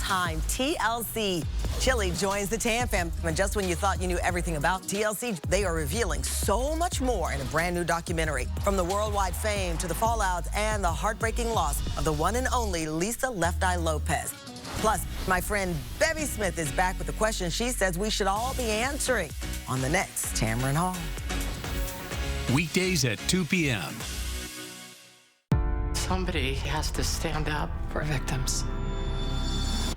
time. TLC. Chili joins the Tan fam. And just when you thought you knew everything about TLC, they are revealing so much more in a brand new documentary. From the worldwide fame to the fallouts and the heartbreaking loss of the one and only Lisa Left Eye Lopez. Plus, my friend Bevy Smith is back with a question she says we should all be answering on the next Tamron Hall. Weekdays at 2 p.m. Somebody has to stand up for victims.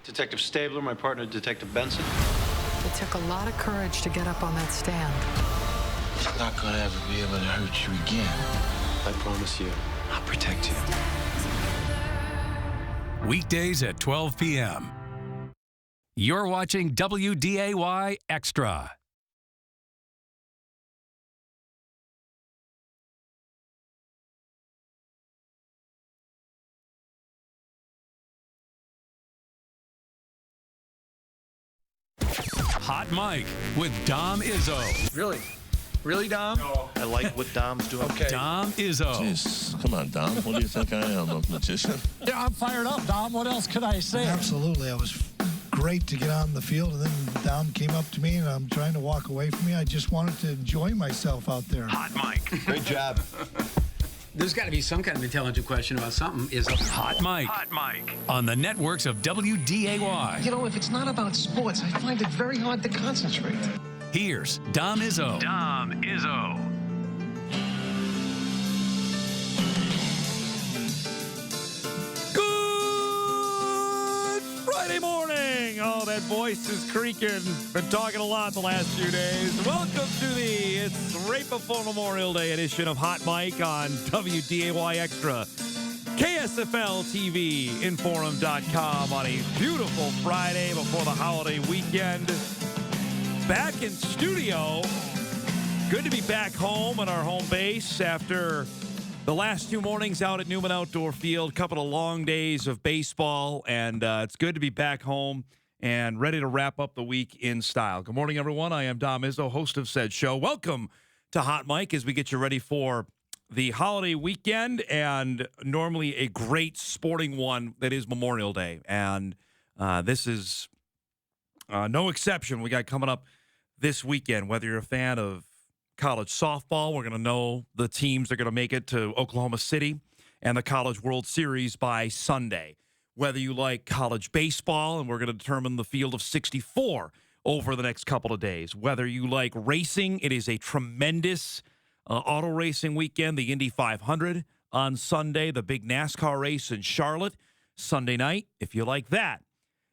Detective Stabler, my partner, Detective Benson. It took a lot of courage to get up on that stand. I'm not gonna ever be able to hurt you again. I promise you, I'll protect you. Weekdays at 12 p.m. You're watching WDAY Extra. Hot Mic with Dom Izzo. Really? Really, Dom? No. I like what Dom's doing. Okay. Dom Izzo. Jeez, come on, Dom. What do you think I am, a magician? Yeah, I'm fired up, Dom. What else could I say? Absolutely. It was great to get on the field, and then Dom came up to me, and I'm trying to walk away from me. I just wanted to enjoy myself out there. Hot Mic. Great job. There's got to be some kind of intelligent question about something. Is Hot Mic. Hot Mic. On the networks of WDAY. You know, if it's not about sports, I find it very hard to concentrate. Here's Dom Izzo. Dom Izzo. Good Friday morning. Oh, that voice is creaking. Been talking a lot the last few days. Welcome to it's right before Memorial Day edition of Hot Mic on WDAY Extra. KSFL TV, Inforum.com on a beautiful Friday before the holiday weekend. Back in studio. Good to be back home at our home base after the last 2 mornings out at Newman Outdoor Field. Couple of long days of baseball, and it's good to be back home and ready to wrap up the week in style. Good morning, everyone. I am Dom Izzo, host of said show. Welcome to Hot Mic as we get you ready for the holiday weekend and normally a great sporting one that is Memorial Day. And this is no exception. We got coming up this weekend, whether you're a fan of college softball, we're going to know the teams that are going to make it to Oklahoma City and the College World Series by Sunday. Whether you like college baseball, and we're going to determine the field of 64 over the next couple of days. Whether you like racing, it is a tremendous auto racing weekend. The Indy 500 on Sunday, the big NASCAR race in Charlotte Sunday night, if you like that.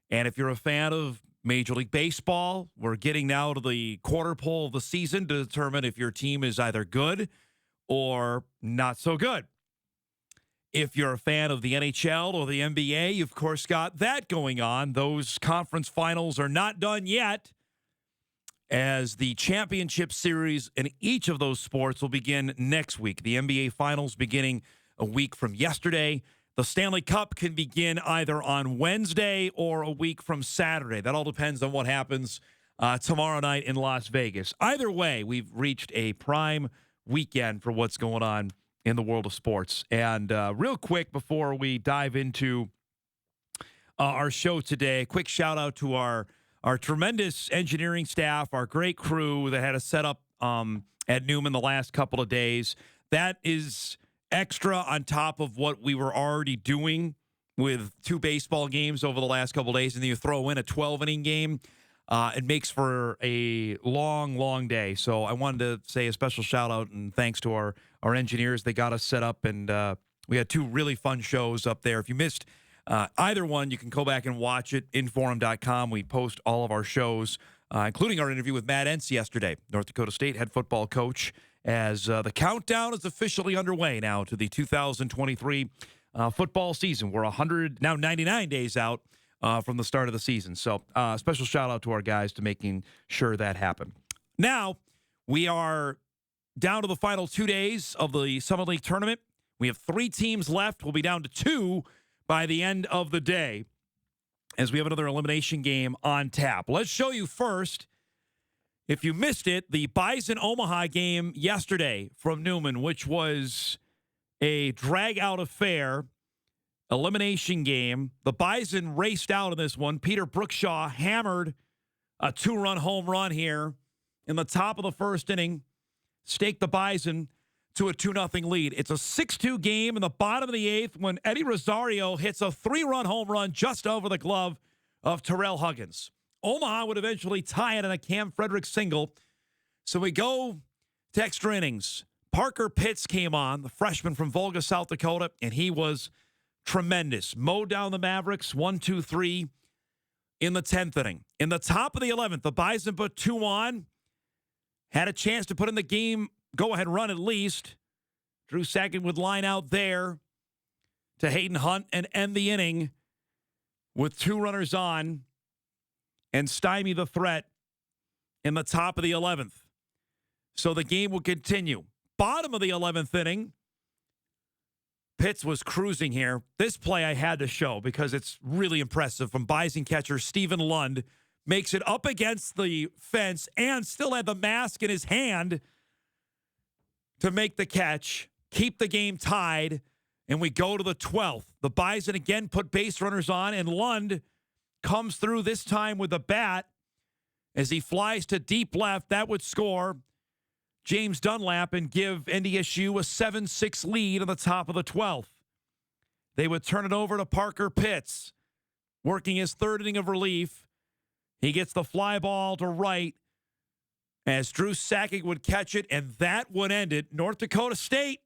And if you're a fan of Major League Baseball, we're getting now to the quarter pole of the season to determine if your team is either good or not so good. If you're a fan of the NHL or the NBA, you've, of course, got that going on. Those conference finals are not done yet, as the championship series in each of those sports will begin next week. The NBA finals beginning a week from yesterday. The Stanley Cup can begin either on Wednesday or a week from Saturday. That all depends on what happens tomorrow night in Las Vegas. Either way, we've reached a prime weekend for what's going on in the world of sports. And real quick, before we dive into our show today, a quick shout out to our tremendous engineering staff, our great crew that had us set up at Newman the last couple of days. That is extra on top of what we were already doing with 2 baseball games over the last couple of days, and then you throw in a 12-inning game. It makes for a long, long day. So I wanted to say a special shout-out and thanks to our engineers. They got us set up, and we had 2 really fun shows up there. If you missed either one, you can go back and watch it, Inforum.com. We post all of our shows, including our interview with Matt Entz yesterday, North Dakota State head football coach, as the countdown is officially underway now to the 2023 football season. We're 99 days out from the start of the season. So special shout out to our guys to making sure that happened. Now we are down to the final 2 days of the Summit League tournament. We have 3 teams left. We'll be down to 2 by the end of the day as we have another elimination game on tap. Let's show you first, if you missed it, the Bison Omaha game yesterday from Newman, which was a drag-out affair elimination game. The Bison raced out in this one. Peter Brookshaw hammered a 2-run home run here in the top of the first inning, staked the Bison to a 2-0 lead. It's a 6-2 game in the bottom of the 8th when Eddie Rosario hits a 3-run home run just over the glove of Terrell Huggins. Omaha would eventually tie it on a Cam Frederick single. So we go to extra innings. Parker Pitts came on, the freshman from Volga, South Dakota, and he was tremendous. Mowed down the Mavericks, 1-2-3 in the 10th inning. In the top of the 11th, the Bison put 2 on, had a chance to put in the game go-ahead run at least. Drew Sackett would line out there to Hayden Hunt and end the inning with 2 runners on and stymie the threat in the top of the 11th. So the game will continue. Bottom of the 11th inning, Pitts was cruising here. This play I had to show because it's really impressive from Bison catcher Stephen Lund. Makes it up against the fence and still had the mask in his hand to make the catch, keep the game tied, and we go to the 12th. The Bison again put base runners on, and Lund comes through this time with a bat as he flies to deep left. That would score James Dunlap and give NDSU a 7-6 lead on the top of the 12th. They would turn it over to Parker Pitts, working his 3rd inning of relief. He gets the fly ball to right as Drew Sackett would catch it, and that would end it. North Dakota State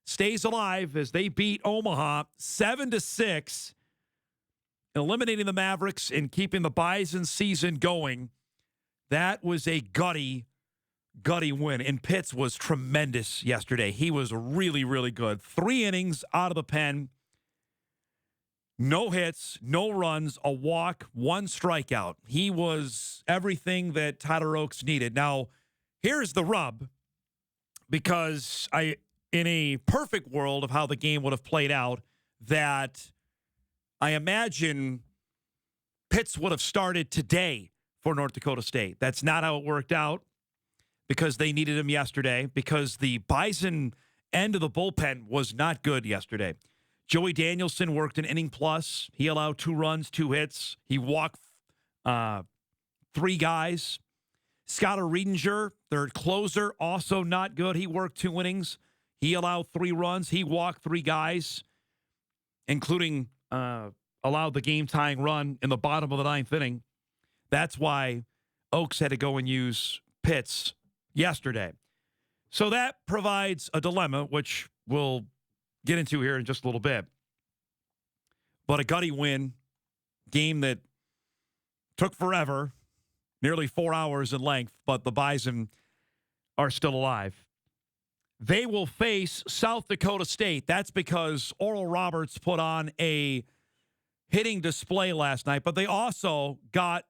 stays alive as they beat Omaha 7-6, eliminating the Mavericks and keeping the Bison season going. That was a gutty win. And Pitts was tremendous yesterday. He was really, really good. 3 innings out of the pen. No hits, no runs, a walk, 1 strikeout. He was everything that Tyler Oaks needed. Now, here's the rub, because in a perfect world of how the game would have played out, that I imagine Pitts would have started today for North Dakota State. That's not how it worked out because they needed him yesterday, because the Bison end of the bullpen was not good yesterday. Joey Danielson worked an inning plus. He allowed 2 runs, 2 hits. He walked 3 guys. Scott Riedinger, their closer, also not good. He worked 2 innings. He allowed 3 runs. He walked 3 guys, including allowed the game-tying run in the bottom of the 9th inning. That's why Oaks had to go and use Pitts yesterday. So that provides a dilemma, which we'll get into here in just a little bit. But a gutty win, game that took forever, nearly 4 hours in length, but the Bison are still alive. They will face South Dakota State. That's because Oral Roberts put on a hitting display last night, but they also got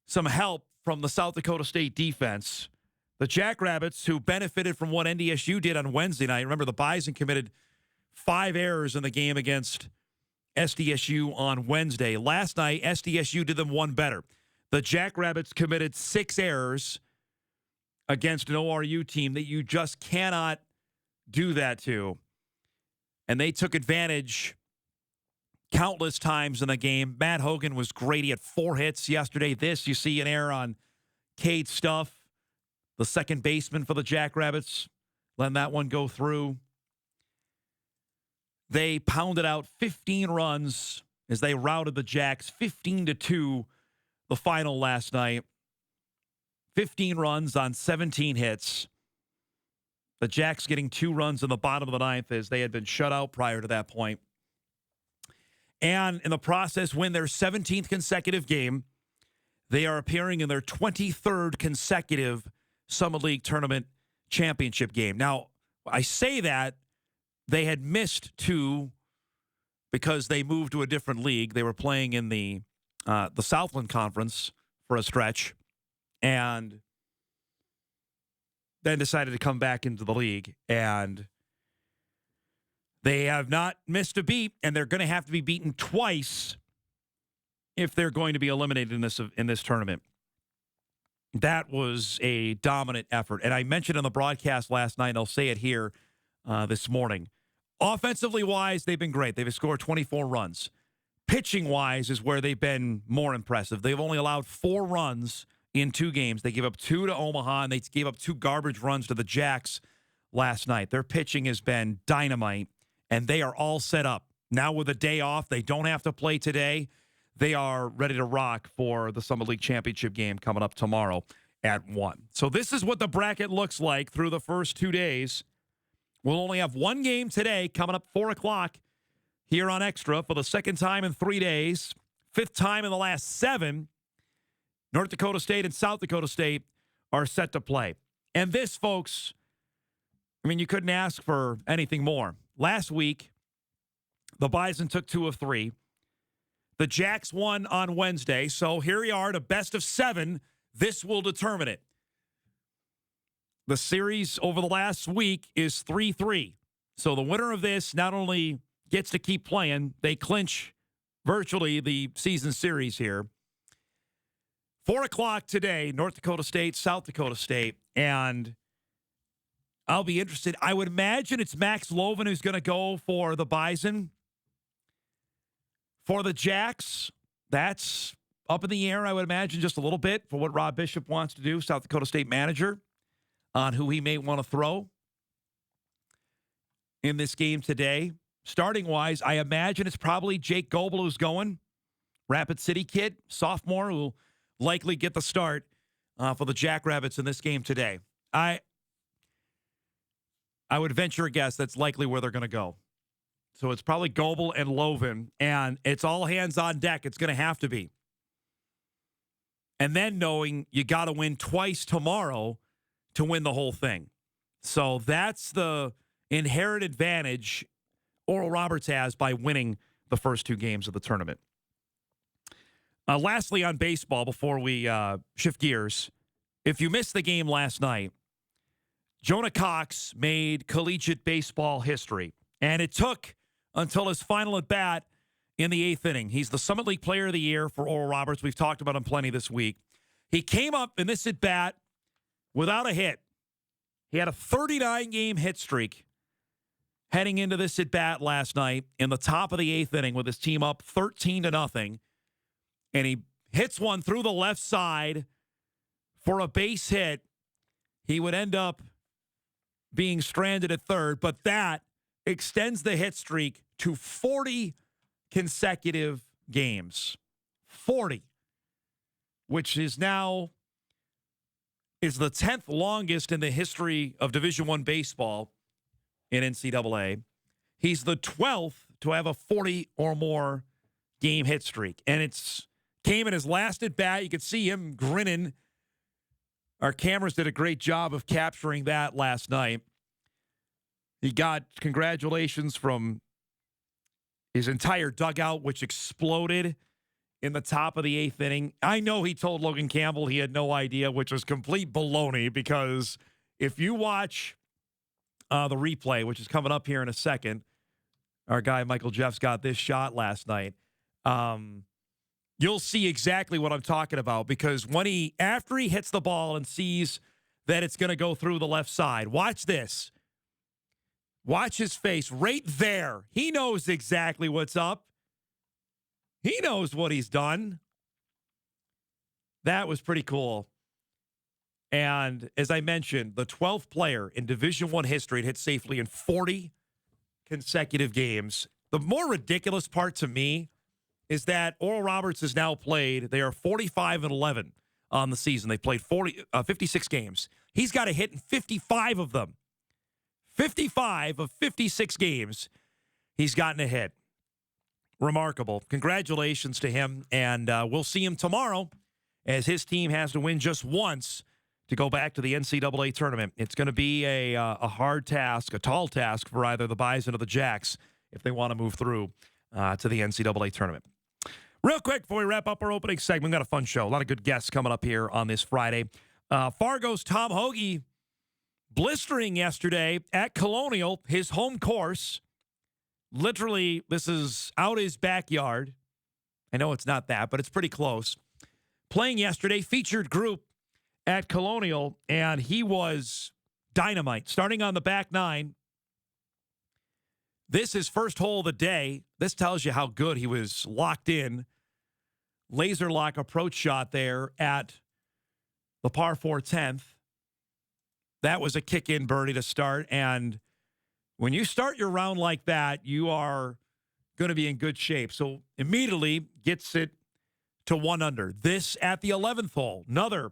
some help from the South Dakota State defense. The Jackrabbits, who benefited from what NDSU did on Wednesday night. Remember, the Bison committed 5 errors in the game against SDSU on Wednesday. Last night, SDSU did them 1 better. The Jackrabbits committed 6 errors against an ORU team that you just cannot do that to. And they took advantage countless times in the game. Matt Hogan was great. He had 4 hits yesterday. This, you see an error on Cade Stuff, the second baseman for the Jackrabbits, letting that one go through. They pounded out 15 runs as they routed the Jacks 15-2 the final last night. 15 runs on 17 hits. The Jacks getting 2 runs in the bottom of the 9th as they had been shut out prior to that point. And in the process, win their 17th consecutive game. They are appearing in their 23rd consecutive Summit League Tournament championship game. Now, I say that they had missed 2 because they moved to a different league. They were playing in the Southland Conference for a stretch and then decided to come back into the league. And they have not missed a beat, and they're going to have to be beaten twice if they're going to be eliminated in this tournament. That was a dominant effort. And I mentioned on the broadcast last night, and I'll say it here this morning, Offensively wise, they've been great. They've scored 24 runs. Pitching wise is where they've been more impressive. They've only allowed 4 runs in 2 games. They gave up 2 to Omaha, and they gave up 2 garbage runs to the Jacks last night. Their pitching has been dynamite, and they are all set up. Now with a day off, they don't have to play today. They are ready to rock for the Summit League Championship game coming up tomorrow at 1. So this is what the bracket looks like through the first 2 days. We'll only have 1 game today coming up 4 o'clock here on Extra for the second time in 3 days, 5th time in the last 7. North Dakota State and South Dakota State are set to play. And this, folks, I mean, you couldn't ask for anything more. Last week, the Bison took 2 of 3. The Jacks won on Wednesday. So here we are, the best of 7. This will determine it. The series over the last week is 3-3. So the winner of this not only gets to keep playing, they clinch virtually the season series here. 4 o'clock today, North Dakota State, South Dakota State, and I'll be interested. I would imagine it's Max Logan who's going to go for the Bison. For the Jacks, that's up in the air, I would imagine, just a little bit for what Rob Bishop wants to do, South Dakota State manager, on who he may want to throw in this game today. Starting-wise, I imagine it's probably Jake Goebel who's going. Rapid City kid, sophomore, who will likely get the start for the Jackrabbits in this game today. I would venture a guess that's likely where they're going to go. So it's probably Goebel and Logan, and it's all hands on deck. It's going to have to be. And then knowing you got to win twice tomorrow to win the whole thing. So that's the inherent advantage Oral Roberts has by winning the first 2 games of the tournament. Lastly, on baseball, before we shift gears, if you missed the game last night, Jonah Cox made collegiate baseball history, and it took until his final at-bat in the 8th inning. He's the Summit League Player of the Year for Oral Roberts. We've talked about him plenty this week. He came up in this at-bat without a hit. He had a 39-game hit streak heading into this at-bat last night in the top of the 8th inning with his team up 13-0. And he hits one through the left side for a base hit. He would end up being stranded at third, but that extends the hit streak to 40 consecutive games. 40, which is now the 10th longest in the history of Division I baseball in NCAA. He's the 12th to have a 40 or more game hit streak. And it's came in his last at bat. You could see him grinning. Our cameras did a great job of capturing that last night. He got congratulations from his entire dugout, which exploded in the top of the 8th inning. I know he told Logan Campbell he had no idea, which was complete baloney, because if you watch the replay, which is coming up here in a second, our guy Michael Jeffs got this shot last night. You'll see exactly what I'm talking about, because after he hits the ball and sees that it's going to go through the left side, watch this. Watch his face right there. He knows exactly what's up. He knows what he's done. That was pretty cool. And as I mentioned, the 12th player in Division I history to hit safely in 40 consecutive games. The more ridiculous part to me is that Oral Roberts has now played. They are 45-11 on the season. They played 56 games. He's got a hit in 55 of them. 55 of 56 games, he's gotten a hit. Remarkable. Congratulations to him, and we'll see him tomorrow as his team has to win just once to go back to the NCAA tournament. It's going to be a hard task, a tall task for either the Bison or the Jacks if they want to move through to the NCAA tournament. Real quick, before we wrap up our opening segment, we've got a fun show. A lot of good guests coming up here on this Friday. Fargo's Tom Hoagie blistering yesterday at Colonial, his home course. Literally, this is out his backyard. I know it's not that, but it's pretty close. Playing yesterday, featured group at Colonial, and he was dynamite. Starting on the back nine, This is first hole of the day. This tells you how good he was locked in. Laser lock approach shot there at the par 4 10th. That was a kick-in birdie to start. And when you start your round like that, you are going to be in good shape. So immediately gets it to 1 under. This at the 11th hole. Another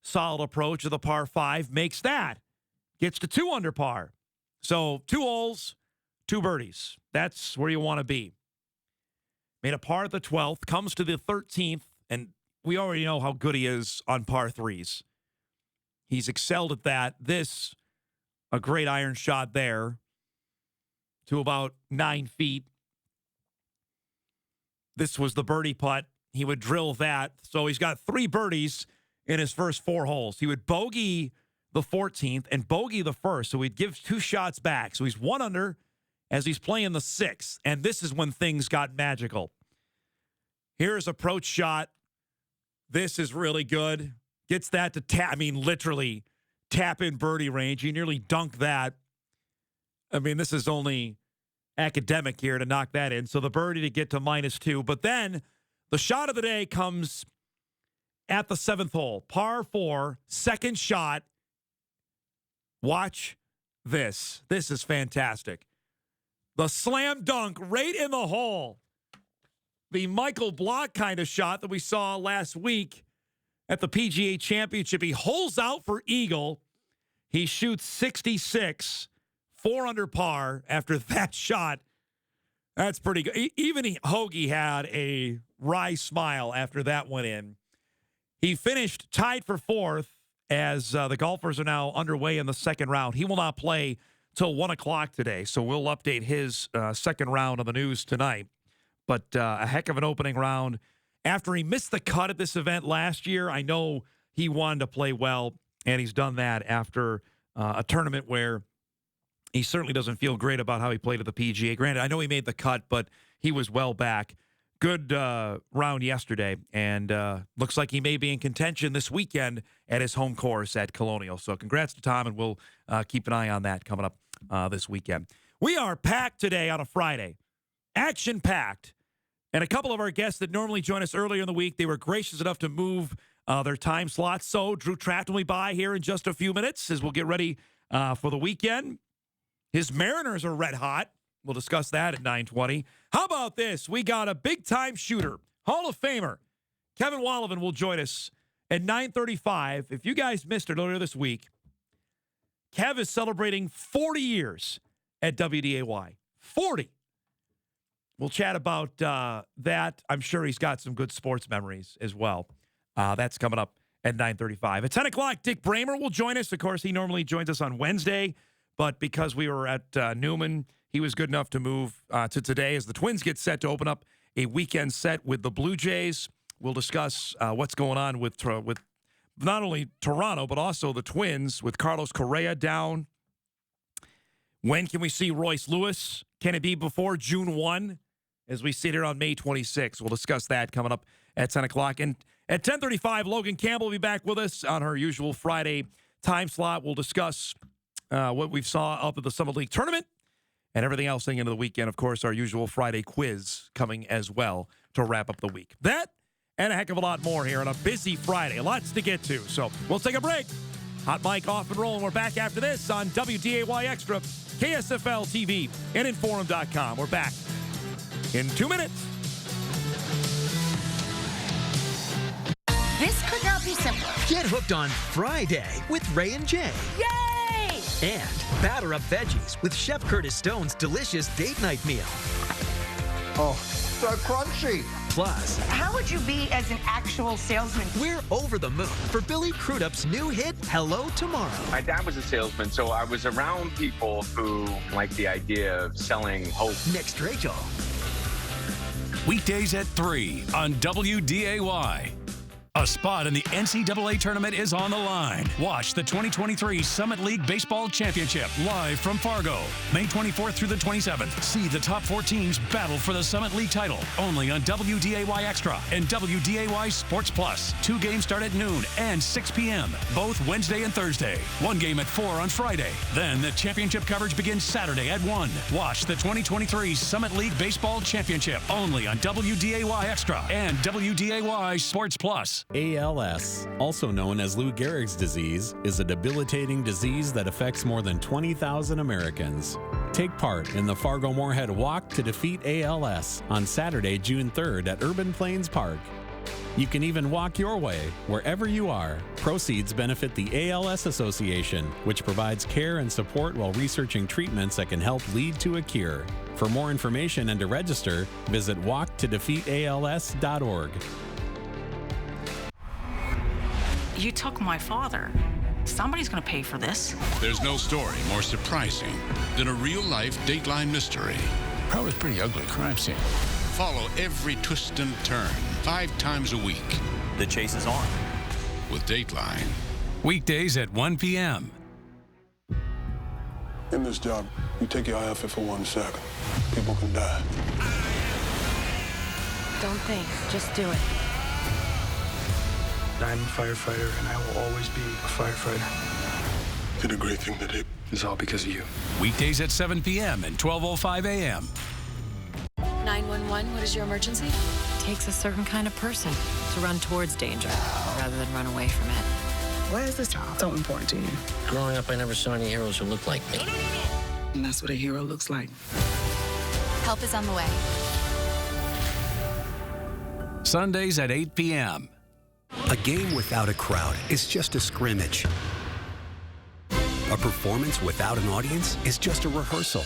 solid approach of the par 5 makes that. Gets to 2 under par. So 2 holes, 2 birdies. That's where you want to be. Made a par at the 12th, comes to the 13th, and we already know how good he is on par 3s. He's excelled at that. This, a great iron shot there to about 9 feet. This was the birdie putt. He would drill that. So he's got 3 birdies in his first 4 holes. He would bogey the 14th and bogey the 1st. So he'd give 2 shots back. So he's 1 under as he's playing the 6th. And this is when things got magical. Here's approach shot. This is really good. Gets that to tap. Literally tap in birdie range. He nearly dunked that. This is only academic here to knock that in. So the birdie to get to -2. But then the shot of the day comes at the 7th hole. Par 4, second shot. Watch this. This is fantastic. The slam dunk right in the hole. The Michael Block kind of shot that we saw last week at the PGA Championship. He holes out for eagle. He shoots 66, 4 under par after that shot. That's pretty good. Even Hoagie had a wry smile after that went in. He finished tied for 4th as the golfers are now underway in the second round. He will not play till 1 o'clock today, so we'll update his second round on the news tonight. But a heck of an opening round. After he missed the cut at this event last year, I know he wanted to play well, and he's done that after a tournament where he certainly doesn't feel great about how he played at the PGA. Granted, I know he made the cut, but he was well back. Good round yesterday, and looks like he may be in contention this weekend at his home course at Colonial. So congrats to Tom, and we'll keep an eye on that coming up this weekend. We are packed today on a Friday. Action-packed. And a couple of our guests that normally join us earlier in the week, they were gracious enough to move their time slots. So Drew Trafton will be by here in just a few minutes as we'll get ready for the weekend. His Mariners are red hot. We'll discuss that at 9:20. How about this? We got a big-time shooter, Hall of Famer. Kevin Wallevand will join us at 9:35. If you guys missed it earlier this week, Kev is celebrating 40 years at WDAY. 40. We'll chat about that. I'm sure he's got some good sports memories as well. That's coming up at 9:35. At 10 o'clock, Dick Bremer will join us. Of course, he normally joins us on Wednesday, but because we were at Newman, he was good enough to move to today as the Twins get set to open up a weekend set with the Blue Jays. We'll discuss what's going on with not only Toronto, but also the Twins with Carlos Correa down. When can we see Royce Lewis? Can it be before June 1 as we sit here on May 26? We'll discuss that coming up at 10 o'clock. And at 10:35, Logan Campbell will be back with us on her usual Friday time slot. We'll discuss what we saw up at the Summit League tournament and everything else into the weekend. Of course, our usual Friday quiz coming as well to wrap up the week. That and a heck of a lot more here on a busy Friday. Lots to get to. So we'll take a break. Hot mic off and rolling. We're back after this on WDAY Extra, KSFL TV, and Inforum.com. We're back in 2 minutes. This could not be simpler. Get hooked on Friday with Ray and Jay. Yay! And batter up veggies with Chef Curtis Stone's delicious date night meal. Oh, so crunchy. Plus, how would you be as an actual salesman? We're over the moon for Billy Crudup's new hit, Hello Tomorrow. My dad was a salesman, so I was around people who liked the idea of selling hope. Next, Rachel. Weekdays at 3 on WDAY. A spot in the NCAA tournament is on the line. Watch the 2023 Summit League Baseball Championship live from Fargo, May 24th through the 27th. See the top 4 teams battle for the Summit League title only on WDAY Extra and WDAY Sports Plus. 2 games start at noon and 6 p.m., both Wednesday and Thursday. 1 game at 4 on Friday. Then the championship coverage begins Saturday at 1. Watch the 2023 Summit League Baseball Championship only on WDAY Extra and WDAY Sports Plus. ALS, also known as Lou Gehrig's disease, is a debilitating disease that affects more than 20,000 Americans. Take part in the Fargo-Moorhead Walk to Defeat ALS on Saturday, June 3rd at Urban Plains Park. You can even walk your way wherever you are. Proceeds benefit the ALS Association, which provides care and support while researching treatments that can help lead to a cure. For more information and to register, visit walktodefeatals.org. You took my father. Somebody's going to pay for this. There's no story more surprising than a real-life Dateline mystery. Probably a pretty ugly crime scene. Follow every twist and turn 5 times a week. The chase is on. With Dateline. Weekdays at 1 p.m. In this job, you take your eye off it for 1 second. People can die. Don't think, just do it. I'm a firefighter, and I will always be a firefighter. You did a great thing today. It's all because of you. Weekdays at 7 p.m. and 12:05 a.m. 911, what is your emergency? It takes a certain kind of person to run towards danger rather than run away from it. Why is this job so important to you? Growing up, I never saw any heroes who looked like me. And that's what a hero looks like. Help is on the way. Sundays at 8 p.m. A game without a crowd is just a scrimmage. A performance without an audience is just a rehearsal.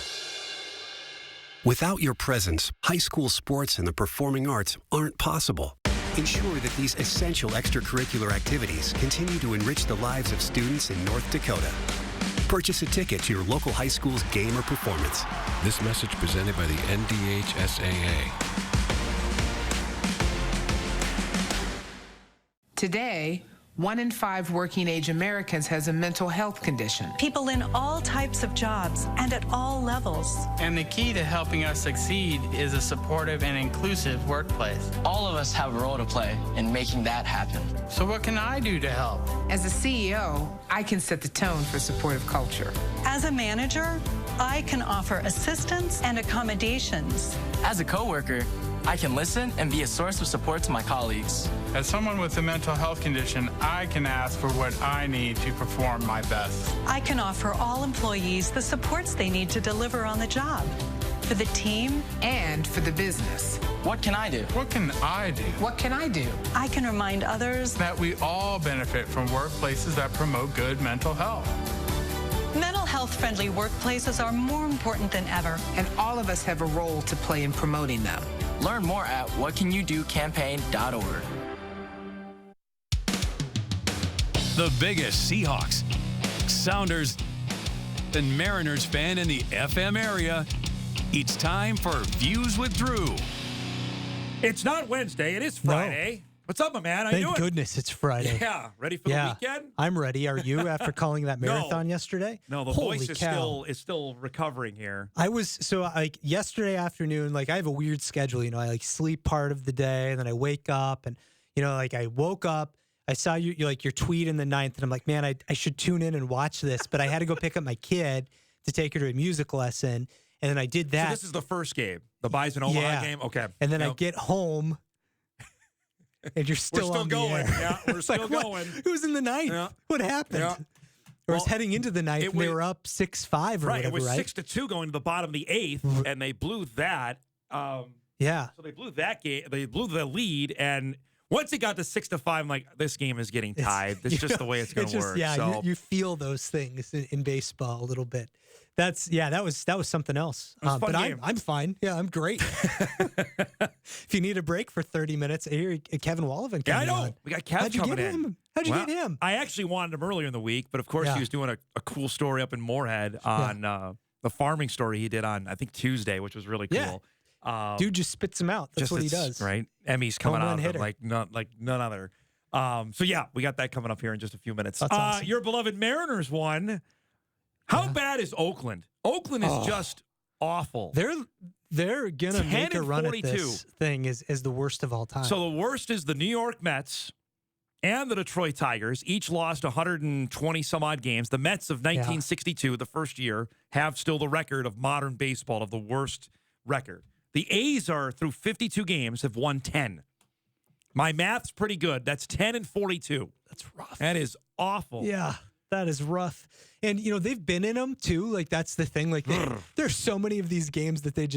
Without your presence, high school sports and the performing arts aren't possible. Ensure that these essential extracurricular activities continue to enrich the lives of students in North Dakota. Purchase a ticket to your local high school's game or performance. This message presented by the NDHSAA. Today, 1 in 5 working-age Americans has a mental health condition. People in all types of jobs and at all levels. And the key to helping us succeed is a supportive and inclusive workplace. All of us have a role to play in making that happen. So what can I do to help? As a CEO, I can set the tone for supportive culture. As a manager, I can offer assistance and accommodations. As a coworker, I can listen and be a source of support to my colleagues. As someone with a mental health condition, I can ask for what I need to perform my best. I can offer all employees the supports they need to deliver on the job, for the team and for the business. What can I do? What can I do? What can I do? I can remind others that we all benefit from workplaces that promote good mental health. Mental health-friendly workplaces are more important than ever. And all of us have a role to play in promoting them. Learn more at whatcanyoudocampaign.org. The biggest Seahawks, Sounders, and Mariners fan in the FM area. It's time for Views with Drew. It's not Wednesday. It is Friday. No. What's up, my man? How you doing? Thank goodness it's Friday. Yeah. Ready for the weekend? I'm ready. Are you after calling that marathon yesterday? No, the Holy voice is still recovering here. I was yesterday afternoon, I have a weird schedule, I sleep part of the day and then I wake up and I woke up, I saw your tweet in the 9th and I'm like, man, I should tune in and watch this, but I had to go pick up my kid to take her to a music lesson. And then I did that. So this is the first game, the Bison Omaha game? Okay. And then I get home. And you're still on going. The air. Yeah, we're still going. Who's in the 9th? Yeah. What happened? Yeah. I was heading into the 9th, and they were up 6-5 or whatever, It was right? 6-2 going to the bottom of the 8th, and they blew that. Yeah. So they blew that game. They blew the lead, and once it got to 6-5, I'm like, this game is getting tied. It's just the way it's going to work. Yeah, so. you feel those things in baseball a little bit. That was something else. But I'm fine. Yeah, I'm great. If you need a break for 30 minutes, here Kevin Wallevand coming on. We got Kev coming in. How'd you get him? I actually wanted him earlier in the week, but of course he was doing a cool story up in Moorhead on the farming story he did on, I think, Tuesday, which was really cool. Yeah. Dude just spits them out. That's what he does. Right? Emmy's coming out of it like none other. So, yeah, we got that coming up here in just a few minutes. That's awesome. Your beloved Mariners won. How bad is Oakland? Oakland is just awful. They're going to make a run 42. At this thing as the worst of all time. So the worst is the New York Mets and the Detroit Tigers. Each lost 120-some-odd games. The Mets of 1962, the first year, have still the record of modern baseball of the worst record. The A's are, through 52 games, have won 10. My math's pretty good. That's 10 and 42. That's rough. That is awful. Yeah, that is rough. And, they've been in them, too. Like, that's the thing. Like, there's so many of these games that they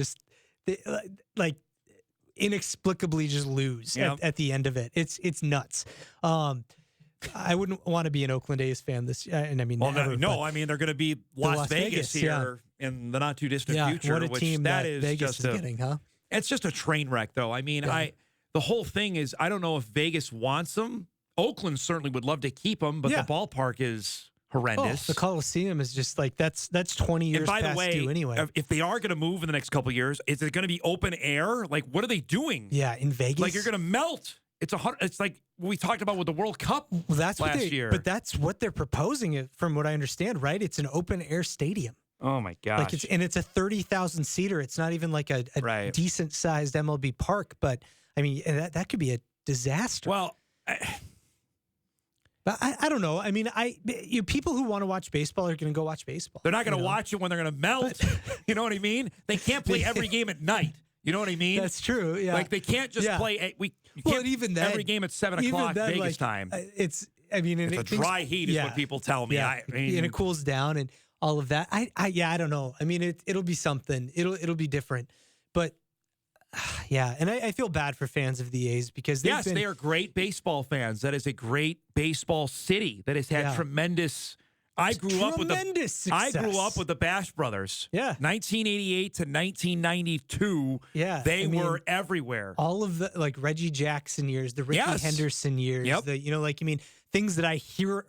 inexplicably just lose at the end of it. It's nuts. I wouldn't want to be an Oakland A's fan this year. And I mean, they're going to be Las Vegas here in the not too distant future. What a team that is Vegas is getting, huh? It's just a train wreck, though. I mean, the whole thing is, I don't know if Vegas wants them. Oakland certainly would love to keep them, but the ballpark is horrendous. The Coliseum is just like that's 20 years past due anyway. If they are going to move in the next couple of years, is it going to be open air? Like, what are they doing? Yeah, in Vegas, like you're going to melt. It's like what we talked about with the World Cup last year. But that's what they're proposing, from what I understand. Right? It's an open air stadium. Oh my gosh! It's a 30,000 seater. It's not even like a decent sized MLB park. But I mean, that could be a disaster. Well. But I don't know. I mean, people who want to watch baseball are going to go watch baseball. They're not going to watch it when they're going to melt. You know what I mean? They can't play every game at night. You know what I mean? That's true. Yeah. Like they can't just play. Even then, every game at 7 o'clock Vegas time. It's a dry heat is what people tell me. Yeah. And it cools down and all of that. I don't know. I mean, it'll be something. It'll be different. But yeah, and I feel bad for fans of the A's because they are great baseball fans. That is a great baseball city that has had tremendous. I grew up with the Bash Brothers. Yeah, 1988 to 1992. Yeah, they were everywhere. All of the Reggie Jackson years, the Ricky Henderson years. Yep. Things that I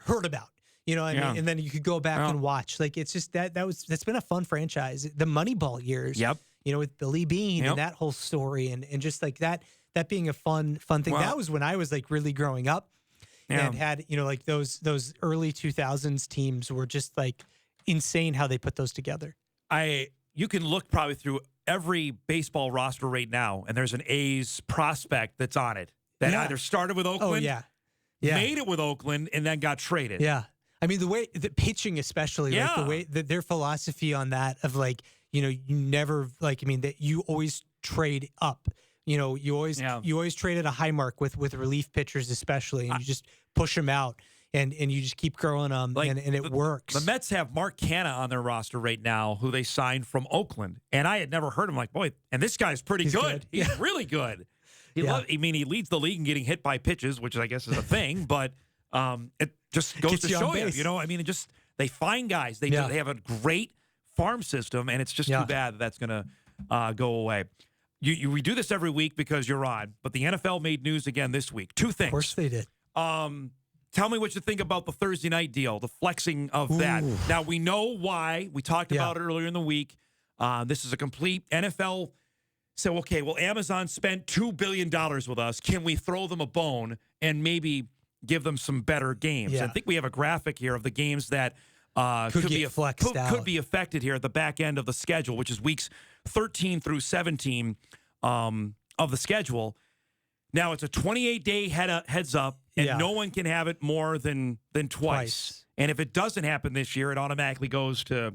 heard about. I mean, and then you could go back and watch. Like it's just that's been a fun franchise. The Moneyball years. Yep. With Billy Beane and that whole story and just like that being a fun thing. Well, that was when I was like really growing up and had, like those early 2000s teams were just like insane how they put those together. You can look probably through every baseball roster right now and there's an A's prospect that's on it that either started with Oakland, made it with Oakland and then got traded. Yeah. I mean, the pitching especially, like the way that their philosophy on that of like, you never that you always trade up. You always trade at a high mark with relief pitchers especially, and you just push them out and you just keep growing them, and it works. The Mets have Mark Canha on their roster right now, who they signed from Oakland, and I had never heard him. Like, boy, and this guy's pretty good. He's really good. He leads the league in getting hit by pitches, which I guess is a thing, but it just goes to show you. They find guys. They have a great farm system, and it's just too bad that's going to go away. We do this every week because you're on, but the NFL made news again this week. Two things. Of course they did. Tell me what you think about the Thursday night deal, the flexing of that. Now, we know why. We talked about it earlier in the week. This is a complete NFL. So, okay, well, Amazon spent $2 billion with us. Can we throw them a bone and maybe give them some better games? I think we have a graphic here of the games that could be affected here at the back end of the schedule, which is weeks 13 through 17 of the schedule. Now, it's a 28-day heads up, and no one can have it more than twice. And if it doesn't happen this year, it automatically goes to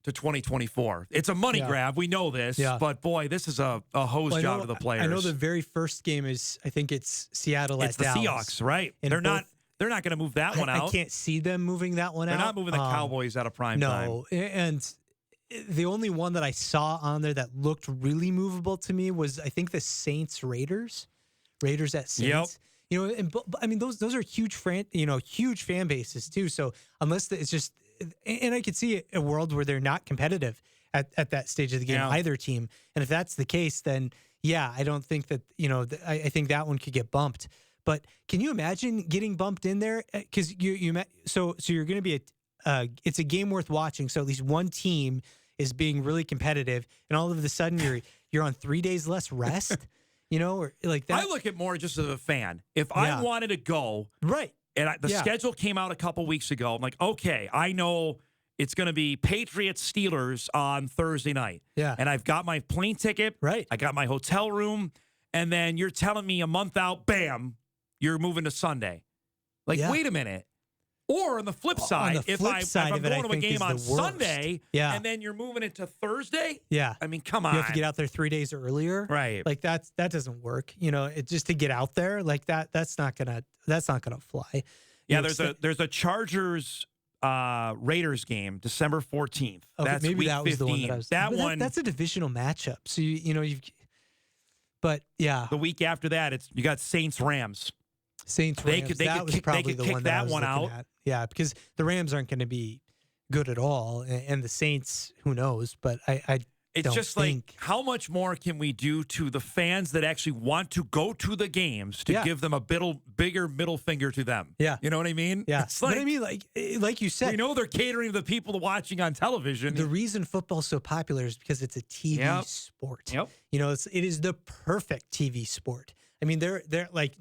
2024. It's a money grab. We know this. But, boy, this is a hose job to the players. I know the very first game is, I think it's Seattle at Dallas. It's the Seahawks, right? And they're not going to move that one out. I can't see them moving that one out. They're not moving the Cowboys out of prime time. No, and the only one that I saw on there that looked really movable to me was, I think, the Saints-Raiders. Raiders at Saints. Yep. And I mean, those are huge fan bases too. So unless it's just, and I could see a world where they're not competitive at that stage of the game, either team. And if that's the case, then I don't think that, I think that one could get bumped. But can you imagine getting bumped in there? Because so you're going to be it's a game worth watching. So at least one team is being really competitive, and all of a sudden you're on 3 days less rest. or like that. I look at more just as a fan. If I wanted to go, right, and the schedule came out a couple weeks ago, I'm like, okay, I know it's going to be Patriots Steelers on Thursday night. Yeah, and I've got my plane ticket. Right, I got my hotel room, and then you're telling me a month out, bam, you're moving to Sunday. Like, wait a minute. Or on the flip side, if I'm going to a game on Sunday, and then you're moving it to Thursday, I mean, come on, you have to get out there 3 days earlier, right? Like that doesn't work. It just to get out there like that's not gonna fly. Yeah, there's a Chargers Raiders game December 14th. Okay, that's maybe week that was 15. the one. That's a divisional matchup. So you've. But yeah, the week after that, you got Saints Rams. Saints Rams. That was probably the one that I was looking at. Yeah, because the Rams aren't going to be good at all, and the Saints, who knows? But I it's don't just think. Like, how much more can we do to the fans that actually want to go to the games to give them a bigger middle finger to them? Yeah, you know what I mean? Yeah, it's like, but I mean, like you said, we know they're catering to the people watching on television. The reason football's so popular is because it's a TV sport. Yep. It is the perfect TV sport. I mean, they're like,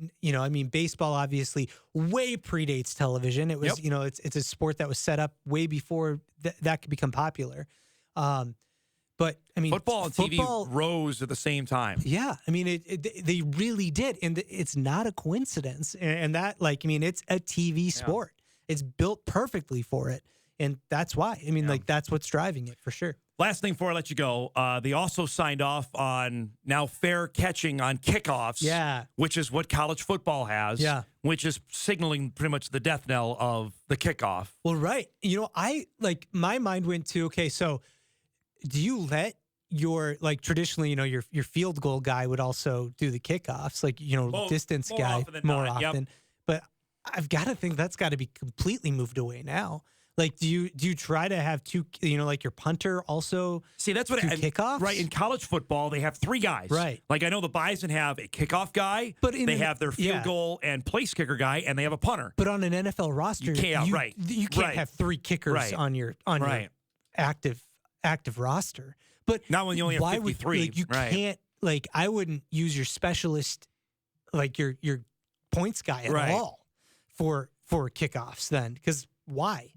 baseball obviously way predates television. It was, it's a sport that was set up way before that could become popular. But I mean, football and TV rose at the same time. Yeah, I mean, they really did, and it's not a coincidence. And that, it's a TV sport. It's built perfectly for it, and that's why. I mean, that's what's driving it for sure. Last thing before I let you go, they also signed off on now fair catching on kickoffs, which is what college football has, which is signaling pretty much the death knell of the kickoff. Well, right. My mind went to, okay, so do you let your, traditionally, your field goal guy would also do the kickoffs, distance guy more often. But I've got to think that's got to be completely moved away now. Like, do you try to have two, your punter also? See, that's what kickoffs? Right. In college football, they have three guys. Right. Like, I know the Bison have a kickoff guy, but they have their field goal and place kicker guy, and they have a punter. But on an NFL roster, you can't have three kickers on your active roster. But not when you only have 53. You can't, I wouldn't use your specialist, your points guy at all for kickoffs then, because why?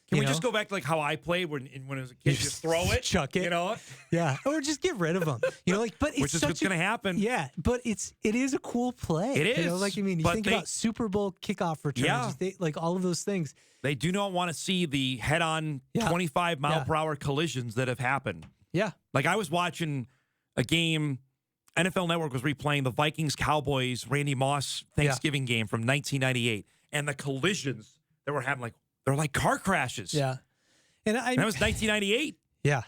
Can we just go back to how I played when I was a kid? Just throw it, chuck it, yeah, or just get rid of them. But it's which is what's going to happen. Yeah, but it is a cool play. It is. You think about Super Bowl kickoff returns, all of those things. They do not want to see the head-on 25 mile per hour collisions that have happened. Yeah, I was watching a game. NFL Network was replaying the Vikings-Cowboys Randy Moss Thanksgiving game from 1998, and the collisions that were happening, they're like car crashes. Yeah. And that was 1998. Yeah.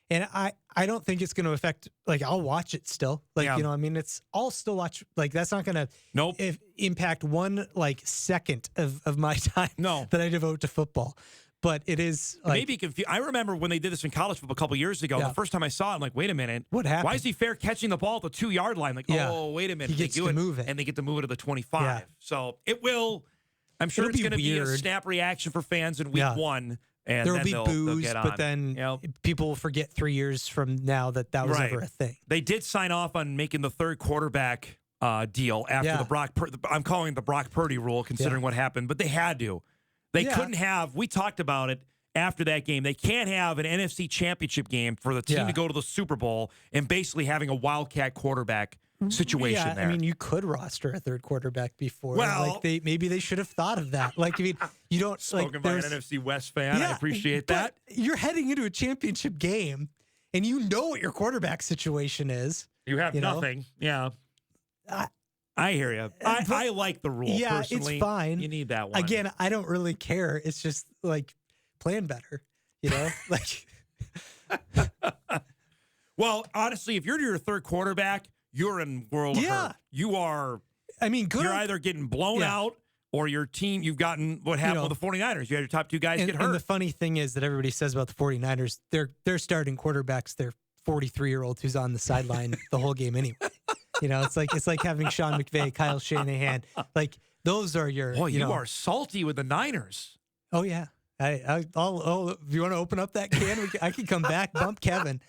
And I don't think it's going to affect, I'll watch it still. I'll still watch, that's not going to impact one, second of my time that I devote to football. But it is maybe confused. I remember when they did this in college football a couple years ago. The first time I saw it, I'm like, wait a minute. What happened? Why is he fair catching the ball at the 2-yard line? Oh, wait a minute. He gets to move it. And they get to move it to the 25. Yeah. So it will. I'm sure it's going to be a snap reaction for fans in week one. And there'll then be boos, get on. but then people will forget 3 years from now that was ever a thing. They did sign off on making the third quarterback deal after the Brock. I'm calling it the Brock Purdy rule, considering what happened. But they had to. They couldn't have. We talked about it after that game. They can't have an NFC Championship game for the team to go to the Super Bowl and basically having a wildcat quarterback situation there. I mean, you could roster a third quarterback before. Well, maybe they should have thought of that. You don't spoken by an NFC West fan. I appreciate that. You're heading into a championship game, and you know what your quarterback situation is. You have nothing. Yeah. I hear you. I like the rule. Yeah, personally. It's fine. You need that one. Again, I don't really care. It's just plan better. Well, honestly, if you're your third quarterback, you're in world of hurt. You are. I mean, you're either getting blown out or your team. You've gotten what happened with the 49ers. You had your top two guys get hurt. And the funny thing is that everybody says about the 49ers, they're starting quarterbacks. They're 43-year-old who's on the sideline the whole game anyway. It's like having Sean McVay, Kyle Shanahan. Those are your. Boy, you are salty with the Niners. Oh yeah. I'll if you want to open up that can, I can come back, bump Kevin.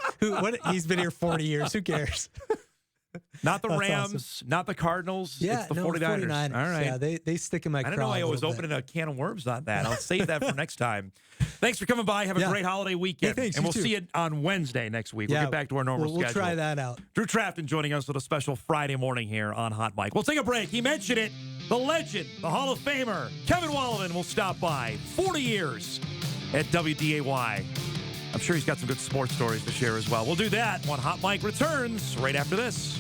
He's been here 40 years. Who cares? Not the That's Rams, awesome. not the Cardinals. Yeah, it's the no, 49ers. All right. Yeah, they stick in my I craw. didn't know I a was little bit. opening a can of worms on that. I'll save that for next time. Thanks for coming by. Have a great holiday weekend. Hey, thanks, and you we'll too. see you on Wednesday next week. We'll get back to our normal We'll schedule. try that out. Drew Trafton joining us with a special Friday morning here on Hot Mic. We'll take a break. He mentioned it. The legend, the Hall of Famer, Kevin Wallevand will stop by. 40 years at WDAY. I'm sure he's got some good sports stories to share as well. We'll do that when Hot Mic returns right after this.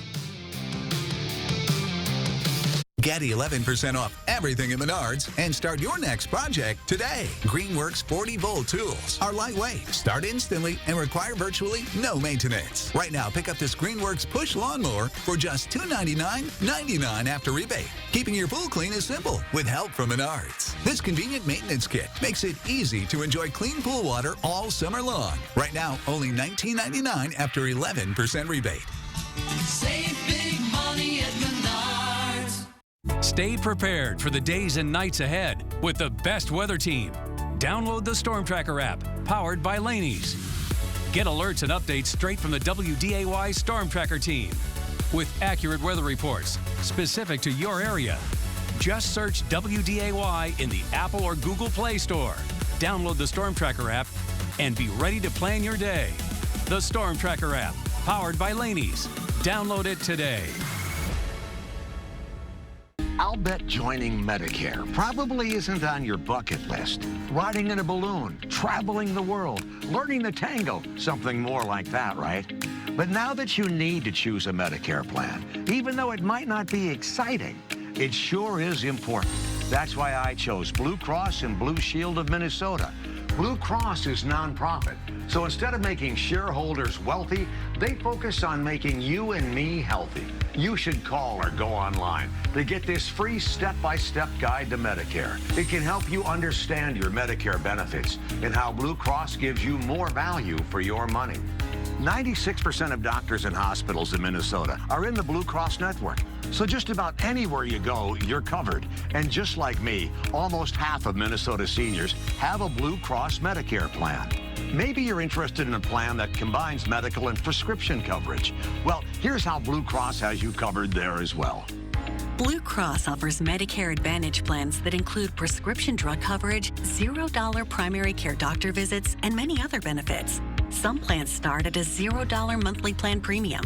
Get 11% off everything at Menards and start your next project today. Greenworks 40-volt tools are lightweight, start instantly, and require virtually no maintenance. Right now, pick up this Greenworks push lawnmower for just $299.99 after rebate. Keeping your pool clean is simple with help from Menards. This convenient maintenance kit makes it easy to enjoy clean pool water all summer long. Right now, only $19.99 after 11% rebate. Save big money at Menards. Stay prepared for the days and nights ahead with the best weather team. Download the Storm Tracker app, powered by Laney's. Get alerts and updates straight from the WDAY Storm Tracker team with accurate weather reports specific to your area. Just search WDAY in the Apple or Google Play Store. Download the Storm Tracker app and be ready to plan your day. The Storm Tracker app, powered by Laney's. Download it today. I'll bet joining Medicare probably isn't on your bucket list. Riding in a balloon, traveling the world, learning the tango, something more like that, right? But now that you need to choose a Medicare plan, even though it might not be exciting, it sure is important. That's why I chose Blue Cross and Blue Shield of Minnesota. Blue Cross is nonprofit, so instead of making shareholders wealthy, they focus on making you and me healthy. You should call or go online to get this free step-by-step guide to Medicare. It can help you understand your Medicare benefits and how Blue Cross gives you more value for your money. 96% of doctors and hospitals in Minnesota are in the Blue Cross network. So just about anywhere you go, you're covered. And just like me, almost half of Minnesota seniors have a Blue Cross Medicare plan. Maybe you're interested in a plan that combines medical and prescription coverage. Well, here's how Blue Cross has you covered there as well. Blue Cross offers Medicare Advantage plans that include prescription drug coverage, $0 primary care doctor visits, and many other benefits. Some plans start at a $0 monthly plan premium.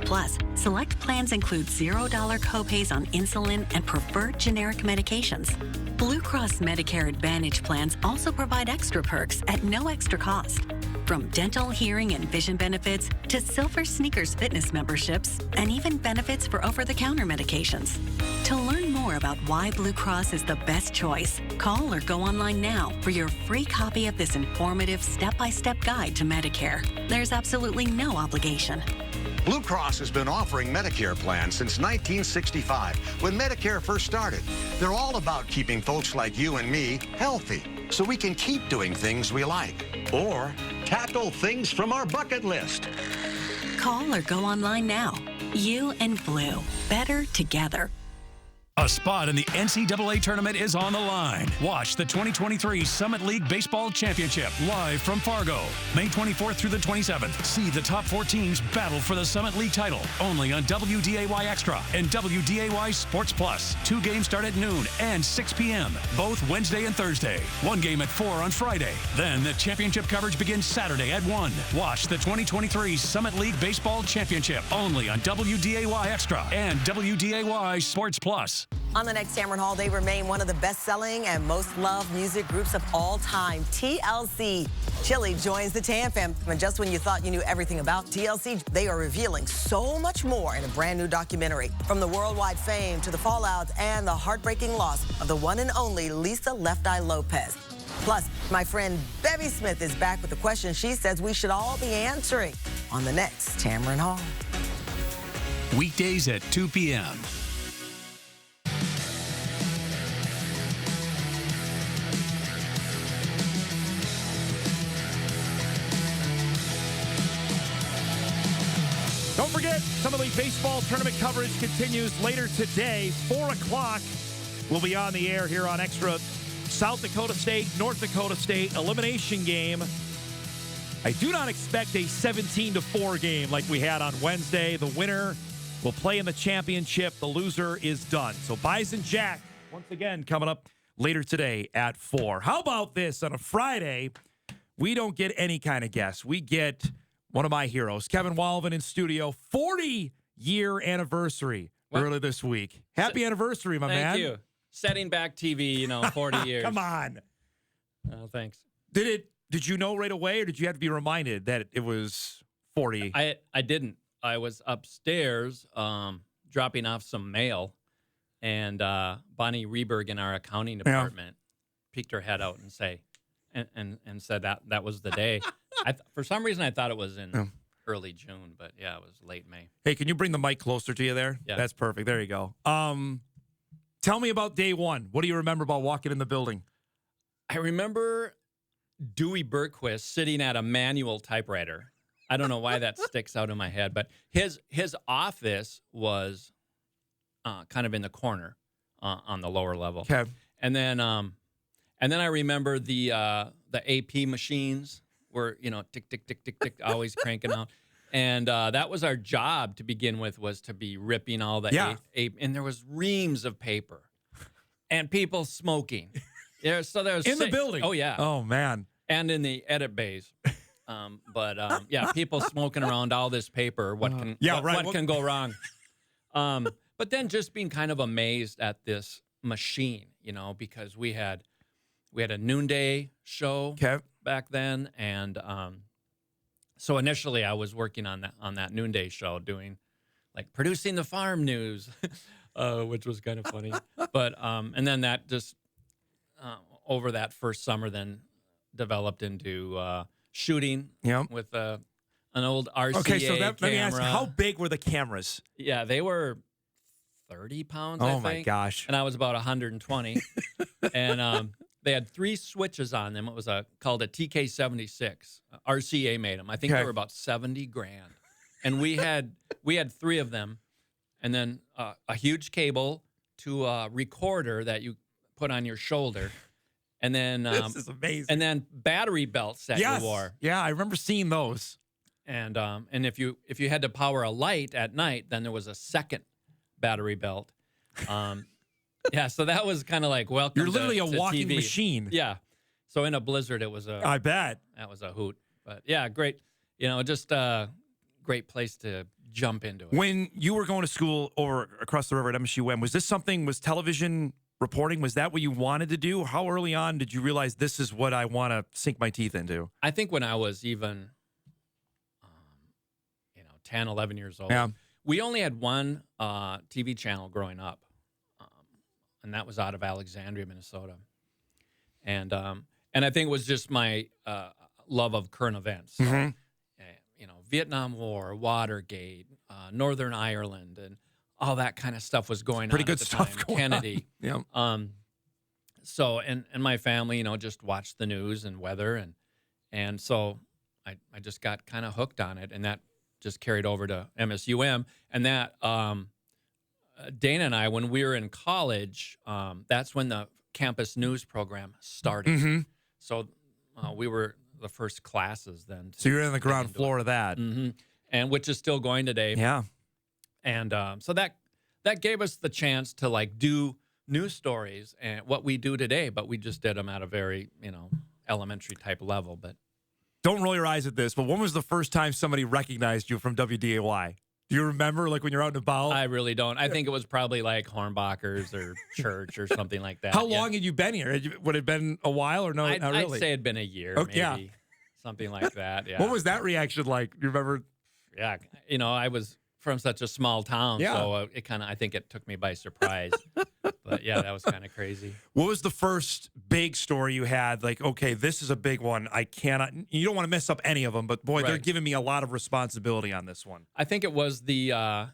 Plus, select plans include $0 copays on insulin and preferred generic medications. Blue Cross Medicare Advantage plans also provide extra perks at no extra cost. From dental, hearing, and vision benefits to Silver Sneakers fitness memberships and even benefits for over-the-counter medications. To learn more about why Blue Cross is the best choice, call or go online now for your free copy of this informative step-by-step guide to Medicare. There's absolutely no obligation. Blue Cross has been offering Medicare plans since 1965, when Medicare first started. They're all about keeping folks like you and me healthy, so we can keep doing things we like, or tackle things from our bucket list. Call or go online now. You and Blue, better together. A spot in the NCAA tournament is on the line. Watch the 2023 Summit League Baseball Championship live from Fargo, May 24th through the 27th. See the top 4 teams battle for the Summit League title only on WDAY Extra and WDAY Sports Plus. 2 games start at noon and 6 p.m., both Wednesday and Thursday. 1 game at 4 on Friday. Then the championship coverage begins Saturday at 1. Watch the 2023 Summit League Baseball Championship only on WDAY Extra and WDAY Sports Plus. On the next Tamron Hall, they remain one of the best-selling and most loved music groups of all time, TLC. Chili joins the Tam fam. And just when you thought you knew everything about TLC, they are revealing so much more in a brand new documentary. From the worldwide fame to the fallout and the heartbreaking loss of the one and only Lisa Left Eye Lopez. Plus, my friend Bevy Smith is back with a question she says we should all be answering on the next Tamron Hall. Weekdays at 2 p.m. Don't forget, Summer League Baseball tournament coverage continues later today. 4 o'clock, we'll be on the air here on Extra. South Dakota State, North Dakota State elimination game. I do not expect a 17-4 game like we had on Wednesday. The winner will play in the championship. The loser is done. So Bison Jack, once again, coming up later today at 4. How about this? On a Friday, we don't get any kind of guest. We get one of my heroes, Kevin Wallevand in studio. 40-year anniversary early this week. Happy anniversary, my man. Thank you. Setting back TV, 40 years. Come on. Oh, thanks. Did you know right away, or did you have to be reminded that it was 40? I didn't. I was upstairs dropping off some mail, and Bonnie Reberg in our accounting department peeked her head out and said that was the day. For some reason, I thought it was in early June, but yeah, it was late May. Hey, can you bring the mic closer to you there? Yeah. That's perfect. There you go. Tell me about day one. What do you remember about walking in the building? I remember Dewey Bergquist sitting at a manual typewriter. I don't know why that sticks out in my head, but his office was kind of in the corner on the lower level. Okay. And then I remember the AP machines were, tick, tick, tick, tick, tick, always cranking out. And that was our job to begin with, was to be ripping all the AP. And there was reams of paper and people smoking. So there was in the building. Oh, yeah. Oh, man. And in the edit bays. People smoking around all this paper. What can go wrong? But then just being kind of amazed at this machine, because we had a noonday show back then, and so initially I was working on that noonday show, doing producing the farm news, which was kind of funny. But and then that just over that first summer then developed into shooting with an old RCA Okay, so camera. let me ask, how big were the cameras? Yeah, they were 30 pounds, I Oh, think. my gosh. And I was about 120. And they had 3 switches on them. It was called a TK76. RCA made them. I think they were about $70,000. And we had 3 of them. And then a huge cable to a recorder that you put on your shoulder. And then this is amazing. And then battery belts that you wore. Yeah, I remember seeing those. And if you had to power a light at night, then there was a second battery belt. So that was kind of like welcome. You're literally a walking TV. machine. Yeah. So in a blizzard, it was I bet. That was a hoot. But yeah, great. Just a great place to jump into it. When you were going to school over across the river at MSUM, was television reporting, was that what you wanted to do? How early on did you realize this is what I want to sink my teeth into? I think when I was even, 10, 11 years old. Yeah. We only had one TV channel growing up, and that was out of Alexandria, Minnesota. And I think it was just my love of current events. Mm-hmm. Vietnam War, Watergate, Northern Ireland, and all that kind of stuff was going on. Pretty good at the stuff time. going Kennedy. on. Yeah. So and my family, just watched the news and weather, and so I just got kind of hooked on it, and that just carried over to MSUM. And that Dana and I, when we were in college, that's when the campus news program started. Mm-hmm. So we were the first classes then. So you're in the ground floor of that. Mm-hmm. And which is still going today. Yeah. And so that gave us the chance to do news stories and what we do today, but we just did them at a very, elementary type level. But don't roll your eyes at this, but when was the first time somebody recognized you from WDAY? Do you remember, when you're out and about? I really don't. I think it was probably Hornbachers or church or something like that. How long had you been here? Would it have been a while or no? I'd not really? say it'd been a year, maybe. Yeah. Something like that, yeah. What was that reaction like? You remember? Yeah, I was from such a small town, so I think it took me by surprise. But yeah, that was kind of crazy. What was the first big story you had? Okay, this is a big one. You don't want to mess up any of them, but boy, they're giving me a lot of responsibility on this one. I think it was the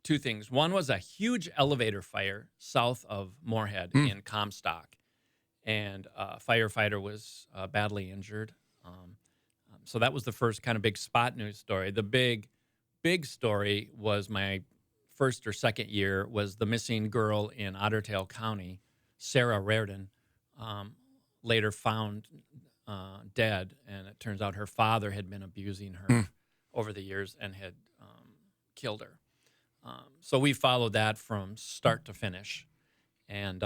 2 things. One was a huge elevator fire south of Moorhead in Comstock, and a firefighter was badly injured. So that was the first kind of big spot news story. The big story was my first or second year was the missing girl in Otter Tail County, Sarah Reardon, later found dead. And it turns out her father had been abusing her over the years and had killed her. So we followed that from start to finish. And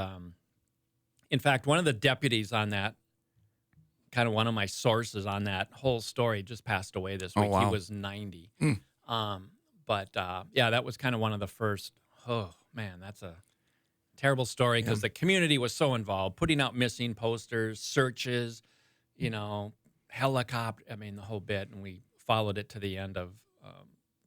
in fact, one of the deputies on that, kind of one of my sources on that whole story, just passed away this week. Oh, wow. He was 90. But that was kind of one of the first. Oh, man, that's a terrible story because the community was so involved, putting out missing posters, searches, helicopter, the whole bit. And we followed it to the end of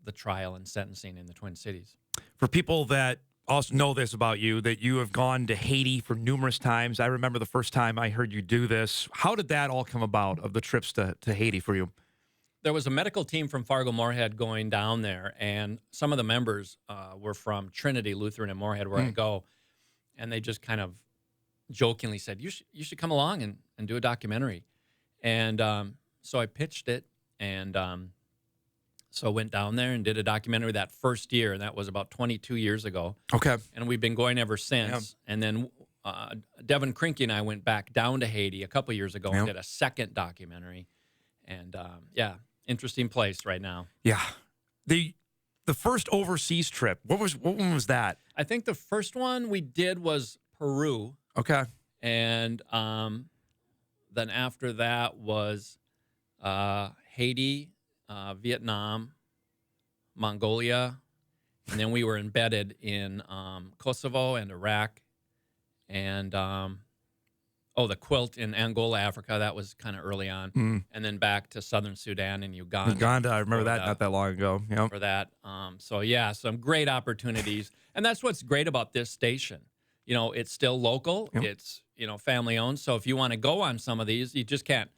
the trial and sentencing in the Twin Cities. For people that also know this about you, that you have gone to Haiti for numerous times. I remember the first time I heard you do this. How did that all come about, of the trips to Haiti for you? There was a medical team from Fargo-Moorhead going down there, and some of the members were from Trinity Lutheran in Moorhead, where I go, and they just kind of jokingly said, you should come along and do a documentary. And so I pitched it, and so I went down there and did a documentary that first year, and that was about 22 years ago. Okay. And we've been going ever since. Yeah. And then Devin Krinky and I went back down to Haiti a couple years ago and did a second documentary. And, interesting place right now. Yeah. The first overseas trip, what one was that? I think the first one we did was Peru. Okay. And then after that was Haiti, Vietnam, Mongolia, and then we were embedded in Kosovo and Iraq, and the quilt in Angola, Africa. That was kind of early on, and then back to Southern Sudan and Uganda. Uganda, I remember that not that long ago. Yep. For that, some great opportunities, and that's what's great about this station. It's still local. Yep. It's family owned. So if you want to go on some of these, you just can't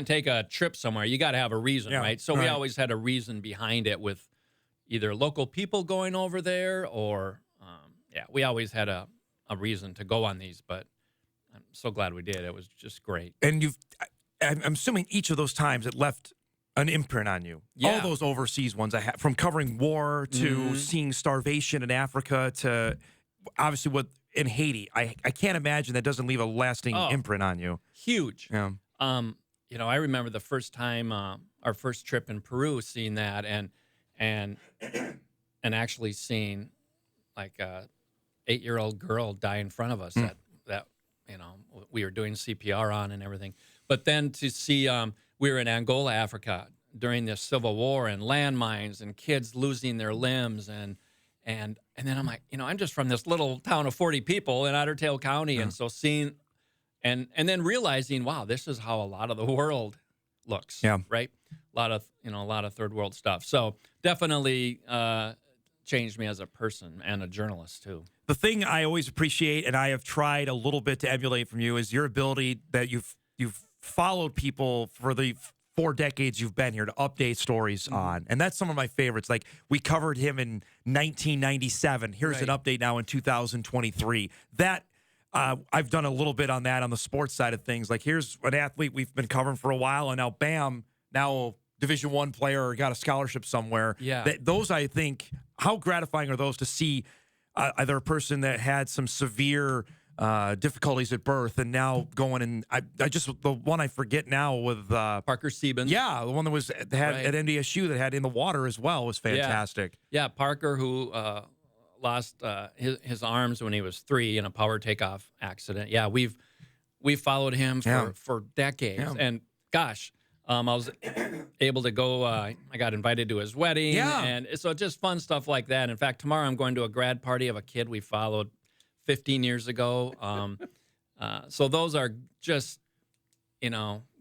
take a trip somewhere. You got to have a reason, right? So we always had a reason behind it with either local people going over there or, we always had a reason to go on these. But I'm so glad we did. It was just great. And I'm assuming each of those times it left an imprint on you. Yeah. All those overseas ones I had, from covering war to seeing starvation in Africa to obviously in Haiti. I can't imagine that doesn't leave a lasting imprint on you. Huge. Yeah. I remember the first time, our first trip in Peru, seeing that and actually seeing like a 8-year-old girl die in front of us that we were doing CPR on and everything. But then to see, we were in Angola, Africa during the Civil War, and landmines and kids losing their limbs and then I'm like, I'm just from this little town of 40 people in Otter Tail County, and so seeing. And then realizing, wow, this is how a lot of the world looks. Yeah. Right. A lot of third world stuff. So definitely changed me as a person and a journalist too. The thing I always appreciate, and I have tried a little bit to emulate from you, is your ability that you've followed people for the 4 decades you've been here to update stories on. And that's some of my favorites. Like, we covered him in 1997. Here's an update now in 2023. That. I've done a little bit on that on the sports side of things. Like, here's an athlete we've been covering for a while, and now, bam, now Division I player or got a scholarship somewhere. Yeah. Those, I think, how gratifying are those to see either a person that had some severe difficulties at birth and now going and the one I forget now with Parker Siebens. Yeah, the one that had at NDSU that had in the water as well was fantastic. Yeah, Parker, who lost his arms when he was 3 in a power takeoff accident. Yeah, we've followed him for decades, and gosh, I was able to go. I got invited to his wedding, and so just fun stuff like that. In fact, tomorrow I'm going to a grad party of a kid we followed 15 years ago. So those are just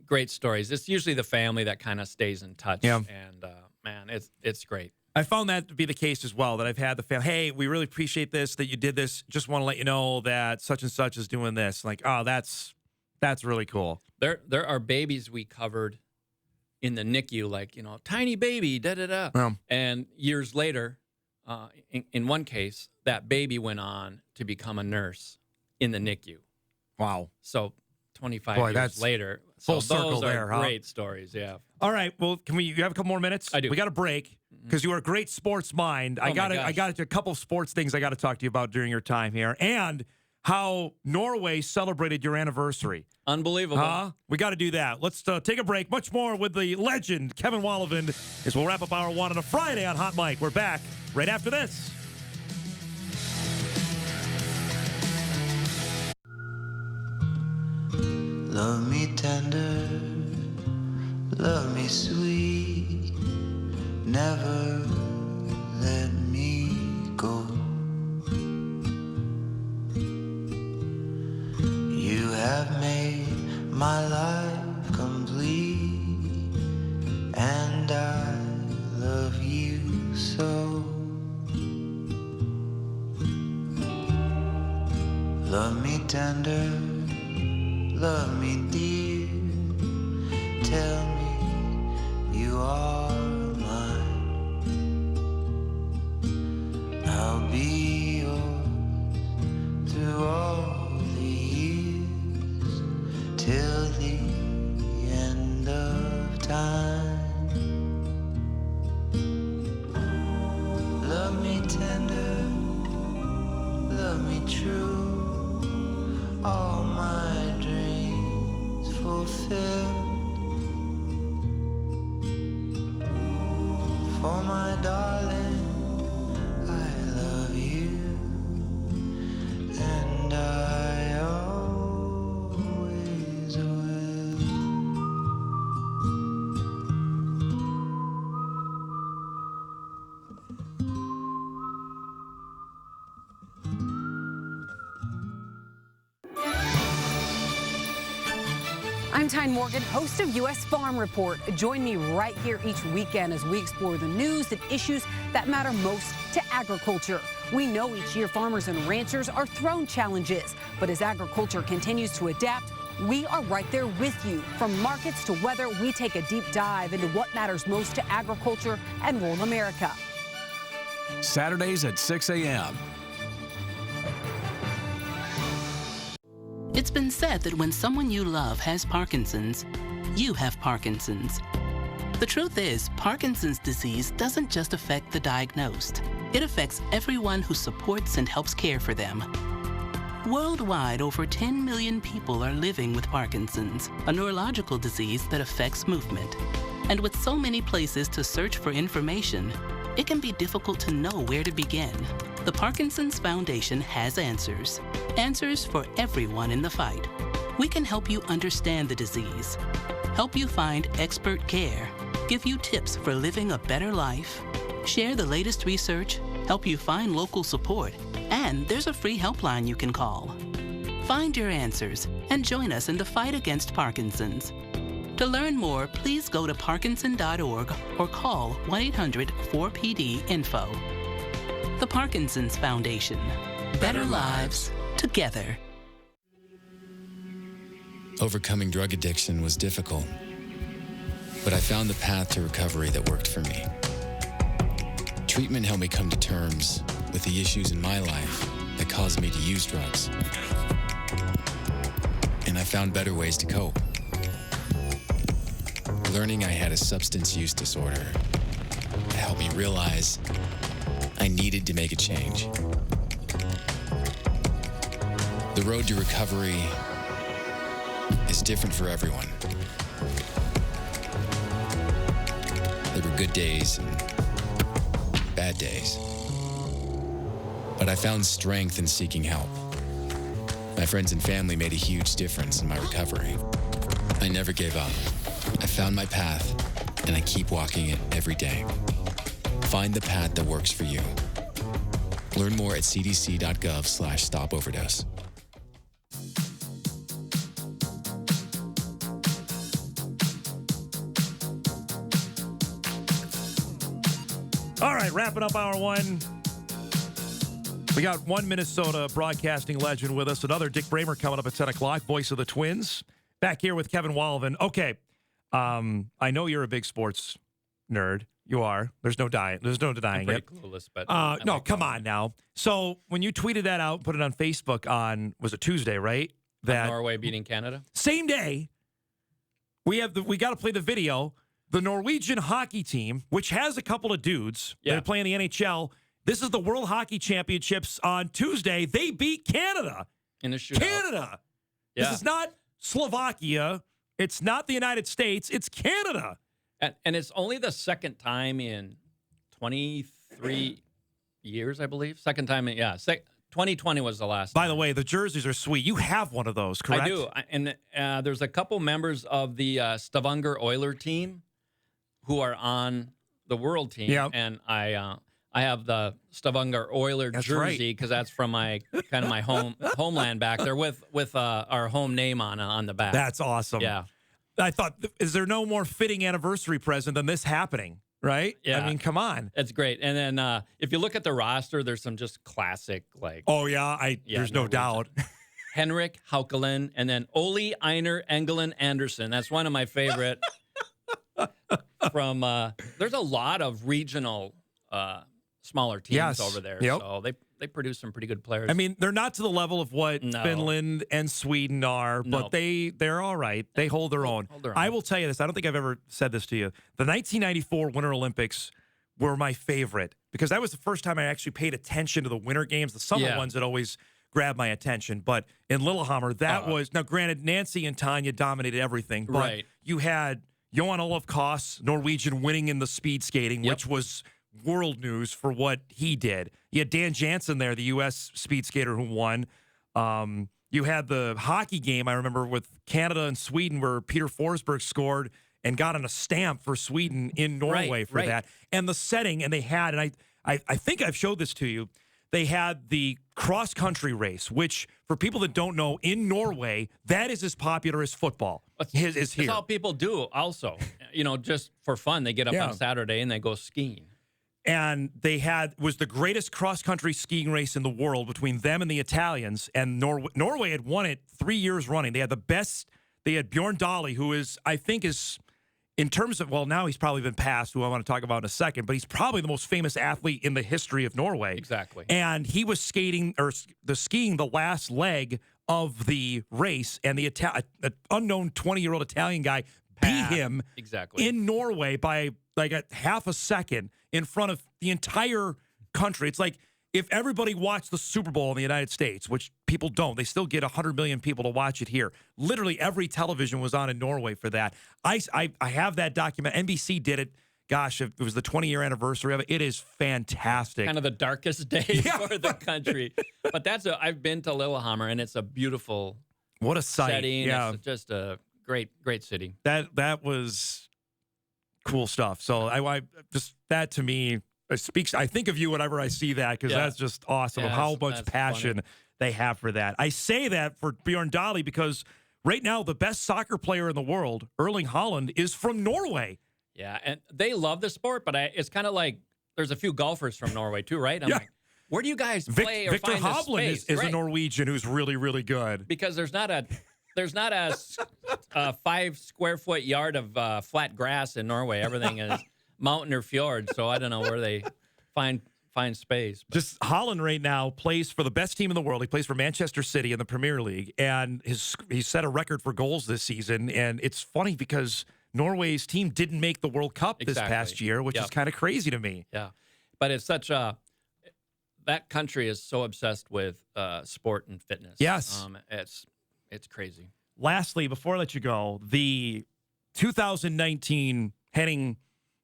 great stories. It's usually the family that kind of stays in touch, and man, it's great. I found that to be the case as well, that I've had the family, hey, we really appreciate this, that you did this. Just want to let you know that such and such is doing this. Like, oh, that's really cool. There are babies we covered in the NICU, like, tiny baby, da-da-da. And years later, in one case, that baby went on to become a nurse in the NICU. Wow. So 25 years later. Full so circle those are there, huh? great stories, yeah. All right, well, you have a couple more minutes? I do. We got a break because you are a great sports mind. I got a couple sports things I got to talk to you about during your time here, and how Norway celebrated your anniversary. Unbelievable. We got to do that. Let's take a break. Much more with the legend, Kevin Wallevand, as we'll wrap up hour 1 on a Friday on Hot Mic. We're back right after this. Love me tender, love me sweet, never let me go. You have made my life complete, and I love you so. Love me tender, love me dear, tell me you are mine. I'll be yours through all the years, till the end of time. Love me tender, love me true, all my dreams fulfilled. For my darling, I love you, and I always will. I'm Tyne Morgan, host of U.S. Farm Report. Join me right here each weekend as we explore the news and issues that matter most to agriculture. We know each year farmers and ranchers are thrown challenges, but as agriculture continues to adapt, we are right there with you. From markets to weather, we take a deep dive into what matters most to agriculture and rural America. Saturdays at 6 a.m. It's been said that when someone you love has Parkinson's, you have Parkinson's. The truth is, Parkinson's disease doesn't just affect the diagnosed. It affects everyone who supports and helps care for them. Worldwide, over 10 million people are living with Parkinson's, a neurological disease that affects movement. And with so many places to search for information, it can be difficult to know where to begin. The Parkinson's Foundation has answers. Answers for everyone in the fight. We can help you understand the disease, help you find expert care, give you tips for living a better life, share the latest research, help you find local support, and there's a free helpline you can call. Find your answers and join us in the fight against Parkinson's. To learn more, please go to parkinson.org or call 1-800-4PD-INFO. The Parkinson's Foundation. Better lives together. Overcoming drug addiction was difficult, but I found the path to recovery that worked for me. Treatment helped me come to terms with the issues in my life that caused me to use drugs. And I found better ways to cope. Learning I had a substance use disorder helped me realize I needed to make a change. The road to recovery is different for everyone. There were good days and bad days. But I found strength in seeking help. My friends and family made a huge difference in my recovery. I never gave up. I found my path, and I keep walking it every day. Find the path that works for you. Learn more at cdc.gov/stopoverdose. All right, wrapping up hour one. We got one Minnesota broadcasting legend with us. Another Dick Bremer coming up at 10 o'clock, voice of the Twins. Back here with Kevin Wallevand. Okay, I know you're a big sports nerd. You are. There's no denying I'm pretty it. clueless, but no, come on now. So when you tweeted that out, put it on Facebook on, was it Tuesday, right? That Norway beating Canada. Same day, we got to play the video. The Norwegian hockey team, which has a couple of dudes that are playing the NHL. This is the World Hockey Championships on Tuesday. They beat Canada. In a shootout. Canada. Yeah. This is not Slovakia. It's not the United States. It's Canada. And it's only the second time in 23 years, I believe. Second time, 2020 was the last. By the way, the jerseys are sweet. You have one of those, correct? I do. And there's a couple members of the Stavanger Oiler team who are on the world team. Yep. And I have the Stavanger Oiler jersey because that's from my kind of my homeland back there with our home name on the back. That's awesome. Yeah. I thought, is there no more fitting anniversary present than this happening? Right? Yeah. I mean, come on. That's great. And then if you look at the roster, there's some just classic Oh yeah, there's no doubt. Henrik Haukelen, and then Oli Einar Engelen Anderson. That's one of my favorite. From there's a lot of regional smaller teams over there, so they produce some pretty good players. I mean, they're not to the level of what Finland and Sweden are, but they're all right. They hold their own. I will tell you this. I don't think I've ever said this to you. The 1994 Winter Olympics were my favorite because that was the first time I actually paid attention to the winter games. The summer ones had always grabbed my attention, but in Lillehammer, that was now. Granted, Nancy and Tanya dominated everything, but you had Johan Olof Koss, Norwegian, winning in the speed skating, which was world news for what he did. You had Dan Jansen there, the U.S. speed skater who won. You had the hockey game, I remember, with Canada and Sweden where Peter Forsberg scored and got on a stamp for Sweden in Norway for that. And the setting, and they had, and I think I've showed this to you, they had the cross-country race, which, for people that don't know, in Norway, that is as popular as football is here. That's how people do also. Just for fun, they get up on Saturday and they go skiing. And was the greatest cross-country skiing race in the world between them and the Italians. And Norway had won it 3 years running. They had the best. They had Bjorn Dali, who I think is, in terms of, well, now he's probably been passed, who I want to talk about in a second, but he's probably the most famous athlete in the history of Norway. Exactly. And he was skiing the last leg of the race, and the unknown 20-year-old Italian guy beat him in Norway by like a half a second in front of the entire country. It's like if everybody watched the Super Bowl in the United States, which people don't, they still get 100 million people to watch it here. Literally every television was on in Norway for that. I have that document. NBC did it. Gosh, it was the 20-year anniversary of it. It is fantastic. Kind of the darkest days for the country. But I've been to Lillehammer, and it's a beautiful what a sight. Setting. Yeah. It's just a great city. That was cool stuff. So I just, that to me speaks. I think of you whenever I see that because that's just awesome of how much passion they have for that. I say that for Bjorn Dali because right now the best soccer player in the world, Erling Haaland, is from Norway. Yeah, and they love the sport, but it's kind of like there's a few golfers from Norway too, right? I'm like, where do you guys play or Victor find the space? is a Norwegian who's really, really good. Because there's not a 5 square foot yard of flat grass in Norway. Everything is mountain or fjord, so I don't know where they find space. But. Just Holland right now plays for the best team in the world. He plays for Manchester City in the Premier League, and he set a record for goals this season. And it's funny because Norway's team didn't make the World Cup this past year, which is kind of crazy to me. Yeah, but it's such a that country is so obsessed with sport and fitness. Yes, it's crazy. Lastly, before I let you go, the 2019 Henning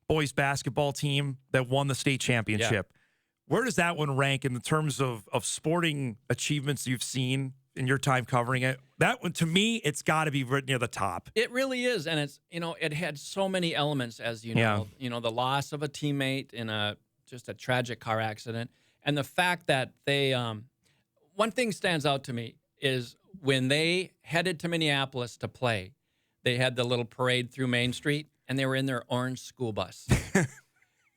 boys basketball team that won the state championship. Where does that one rank in the terms of sporting achievements you've seen in your time covering it? That one, to me, it's got to be right near the top. It really is, and it's it had so many elements, as you know. The loss of a teammate in just a tragic car accident, and the fact that they one thing stands out to me is when they headed to Minneapolis to play, they had the little parade through Main Street, and they were in their orange school bus,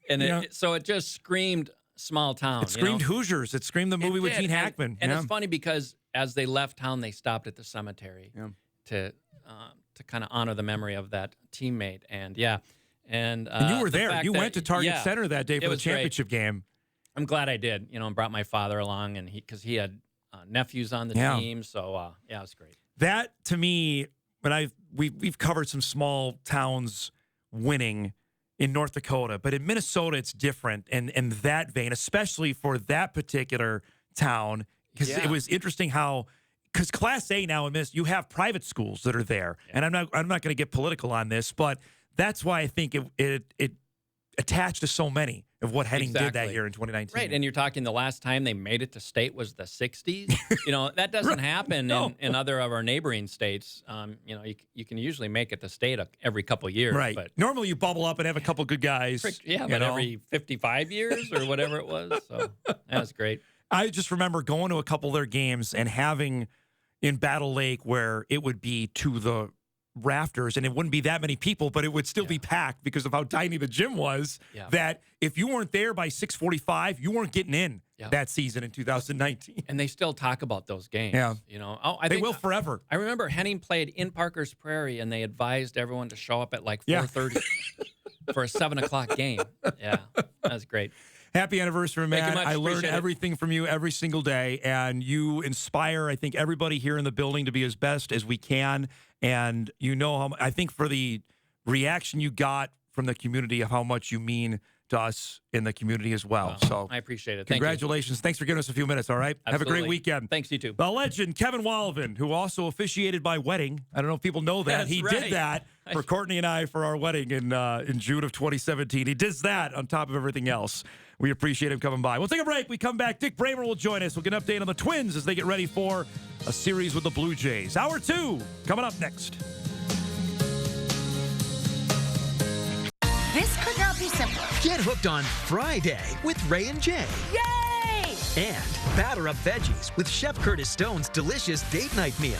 and so it just screamed small town. It screamed Hoosiers. It screamed the movie with Gene Hackman. And it's funny because as they left town, they stopped at the cemetery to kind of honor the memory of that teammate. And and you were there. You went to Target Center that day for the championship game. I'm glad I did. And brought my father along, and because he had nephews on the team. So it was great. That to me, when we've covered some small towns winning in North Dakota, but in Minnesota it's different, and in that vein, especially for that particular town, because it was interesting how, because Class A now in Minnesota, you have private schools that are there, and I'm not going to get political on this, but that's why I think it attached to so many. of what Henning did that year in 2019. Right, and you're talking the last time they made it to state was the 60s. That doesn't happen in other of our neighboring states. You can usually make it to state every couple of years. Right. But normally you bubble up and have a couple good guys. But every 55 years or whatever it was. So that was great. I just remember going to a couple of their games and having in Battle Lake where it would be to the rafters and it wouldn't be that many people, but it would still be packed because of how tiny the gym was, that if you weren't there by 6:45, you weren't getting in that season in 2019. And they still talk about those games. Yeah. I they think will forever. I remember Henning played in Parker's Prairie and they advised everyone to show up at like 4:30 for a 7 o'clock game. Yeah, that was great. Happy anniversary, man. Thank you much. I learn Appreciate it. everything from you every single day, and you inspire, I think, everybody here in the building to be as best as we can. And I think for the reaction you got from the community of how much you mean to us in the community as well. So I appreciate it. Congratulations. Thanks for giving us a few minutes, all right? Absolutely. Have a great weekend. Thanks, you too. The legend, Kevin Wallevand, who also officiated my wedding. I don't know if people know that. That's He right. did that for Courtney and I for our wedding in June of 2017. He does that on top of everything else. We appreciate him coming by. We'll take a break. We come back. Dick Bremer will join us. We'll get an update on the Twins as they get ready for a series with the Blue Jays. Hour 2 coming up next. This could not be simpler. Get hooked on Friday with Ray and Jay. Yay! And batter up veggies with Chef Curtis Stone's delicious date night meal.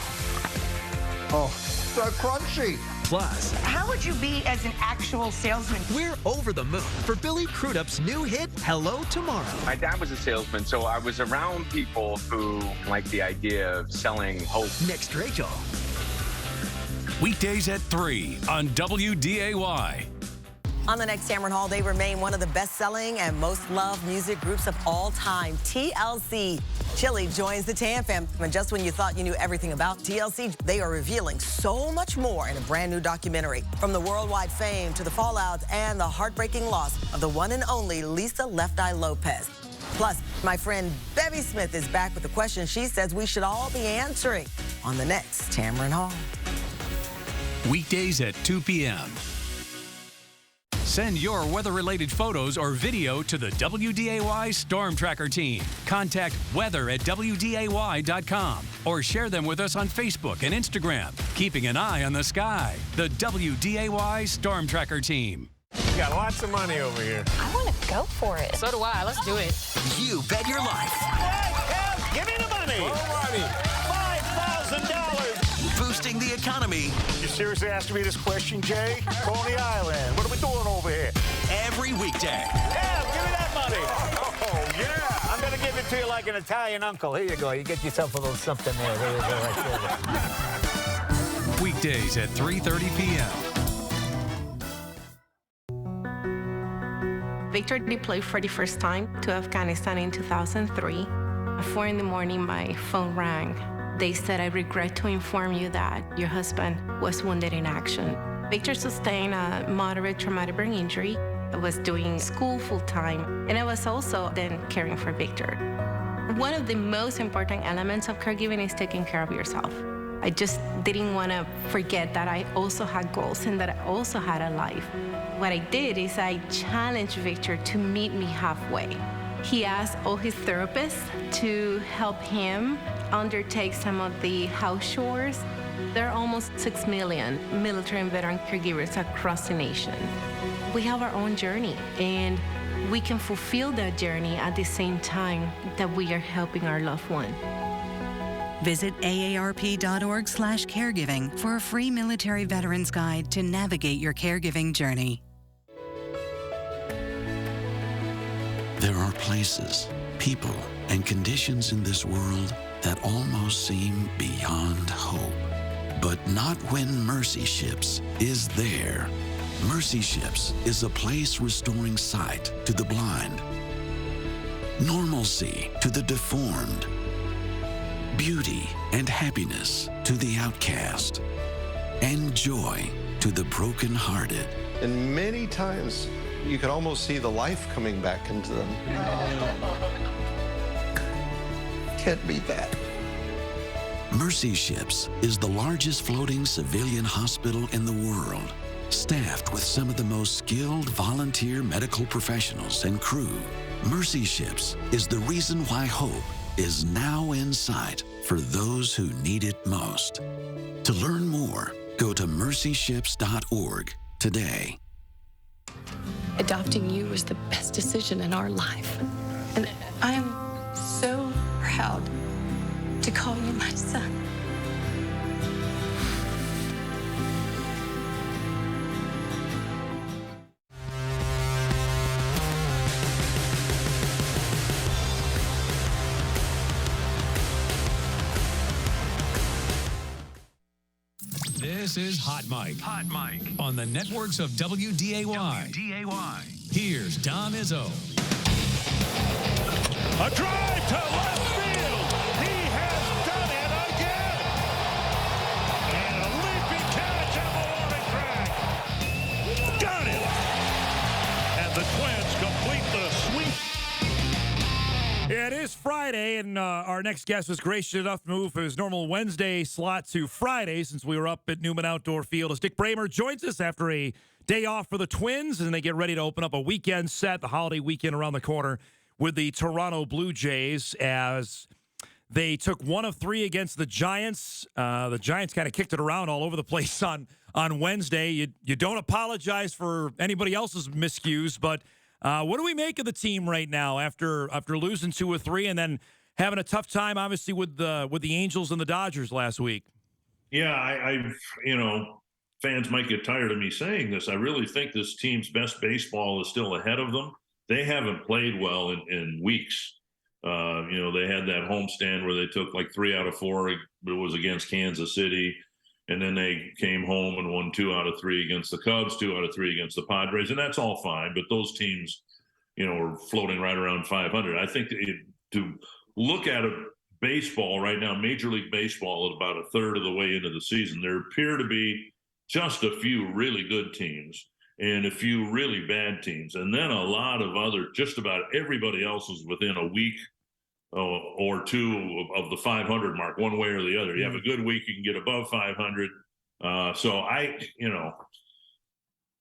Oh, so crunchy. Plus, how would you be as an actual salesman? We're over the moon for Billy Crudup's new hit, Hello Tomorrow. My dad was a salesman, so I was around people who liked the idea of selling hope. Next, Rachel. Weekdays at 3 on WDAY. On the next Tamron Hall, they remain one of the best-selling and most loved music groups of all time, TLC. Chili joins the Tam fam. And just when you thought you knew everything about TLC, they are revealing so much more in a brand new documentary. From the worldwide fame to the fallouts and the heartbreaking loss of the one and only Lisa Left Eye Lopez. Plus, my friend Bevy Smith is back with the question she says we should all be answering on the next Tamron Hall. Weekdays at 2 p.m. Send your weather-related photos or video to the WDAY Storm Tracker team. Contact weather@wday.com or share them with us on Facebook and Instagram. Keeping an eye on the sky. The WDAY Storm Tracker team. You got lots of money over here. I want to go for it. So do I. Let's do it. You bet your life. Kev, give me the money. All righty. $5,000. Boosting the economy. You seriously asking me this question, Jay? Coney Island. What are we doing over here? Every weekday. Kev, give me that money. Oh, yeah. I'm going to give it to you like an Italian uncle. Here you go. You get yourself a little something there. There you go, right there. Weekdays at 3:30 p.m. Victor deployed for the first time to Afghanistan in 2003. At 4 in the morning, my phone rang. They said, I regret to inform you that your husband was wounded in action. Victor sustained a moderate traumatic brain injury. I was doing school full-time, and I was also then caring for Victor. One of the most important elements of caregiving is taking care of yourself. I just didn't want to forget that I also had goals and that I also had a life. What I did is I challenged Victor to meet me halfway. He asked all his therapists to help him undertake some of the house chores. There are almost 6 million military and veteran caregivers across the nation. We have our own journey, and we can fulfill that journey at the same time that we are helping our loved one. Visit aarp.org/caregiving for a free military veterans guide to navigate your caregiving journey. There are places, people, and conditions in this world that almost seem beyond hope. But not when Mercy Ships is there. Mercy Ships is a place restoring sight to the blind, normalcy to the deformed, beauty and happiness to the outcast, and joy to the brokenhearted. And many times, you can almost see the life coming back into them. Can't beat that. Mercy Ships is the largest floating civilian hospital in the world. staffed with some of the most skilled volunteer medical professionals and crew, Mercy Ships is the reason why hope is now in sight for those who need it most. To learn more, go to mercyships.org today. Adopting you was the best decision in our life. And I am so proud to call you my son. This is Hot Mike. Hot Mike. On the networks of WDAY. Here's Don Izzo. A drive to left field. He has done it again. And a leaping catch on the warning track. Got him. And the Twins complete the sweep. Yeah, it is Friday, and our next guest was gracious enough to move his normal Wednesday slot to Friday since we were up at Newman Outdoor Field. As Dick Bremer joins us after a day off for the Twins, and they get ready to open up a weekend set, the holiday weekend around the corner, with the Toronto Blue Jays as they took 1 of 3 against the Giants. The Giants kind of kicked it around all over the place on Wednesday. You don't apologize for anybody else's miscues, but what do we make of the team right now after losing 2 or 3 and then having a tough time, obviously, with the Angels and the Dodgers last week? Yeah, I've fans might get tired of me saying this. I really think this team's best baseball is still ahead of them. They haven't played well in weeks. They had that homestand where they took like 3 out of 4. It was against Kansas City. And then they came home and won 2 out of 3 against the Cubs, 2 out of 3 against the Padres, and that's all fine. But those teams, are floating right around 500. I think to look at a baseball right now, Major League Baseball, at about a third of the way into the season, there appear to be just a few really good teams and a few really bad teams, and then a lot of just about everybody else is within a week or 2 of the 500 mark, one way or the other. You have a good week, you can get above 500.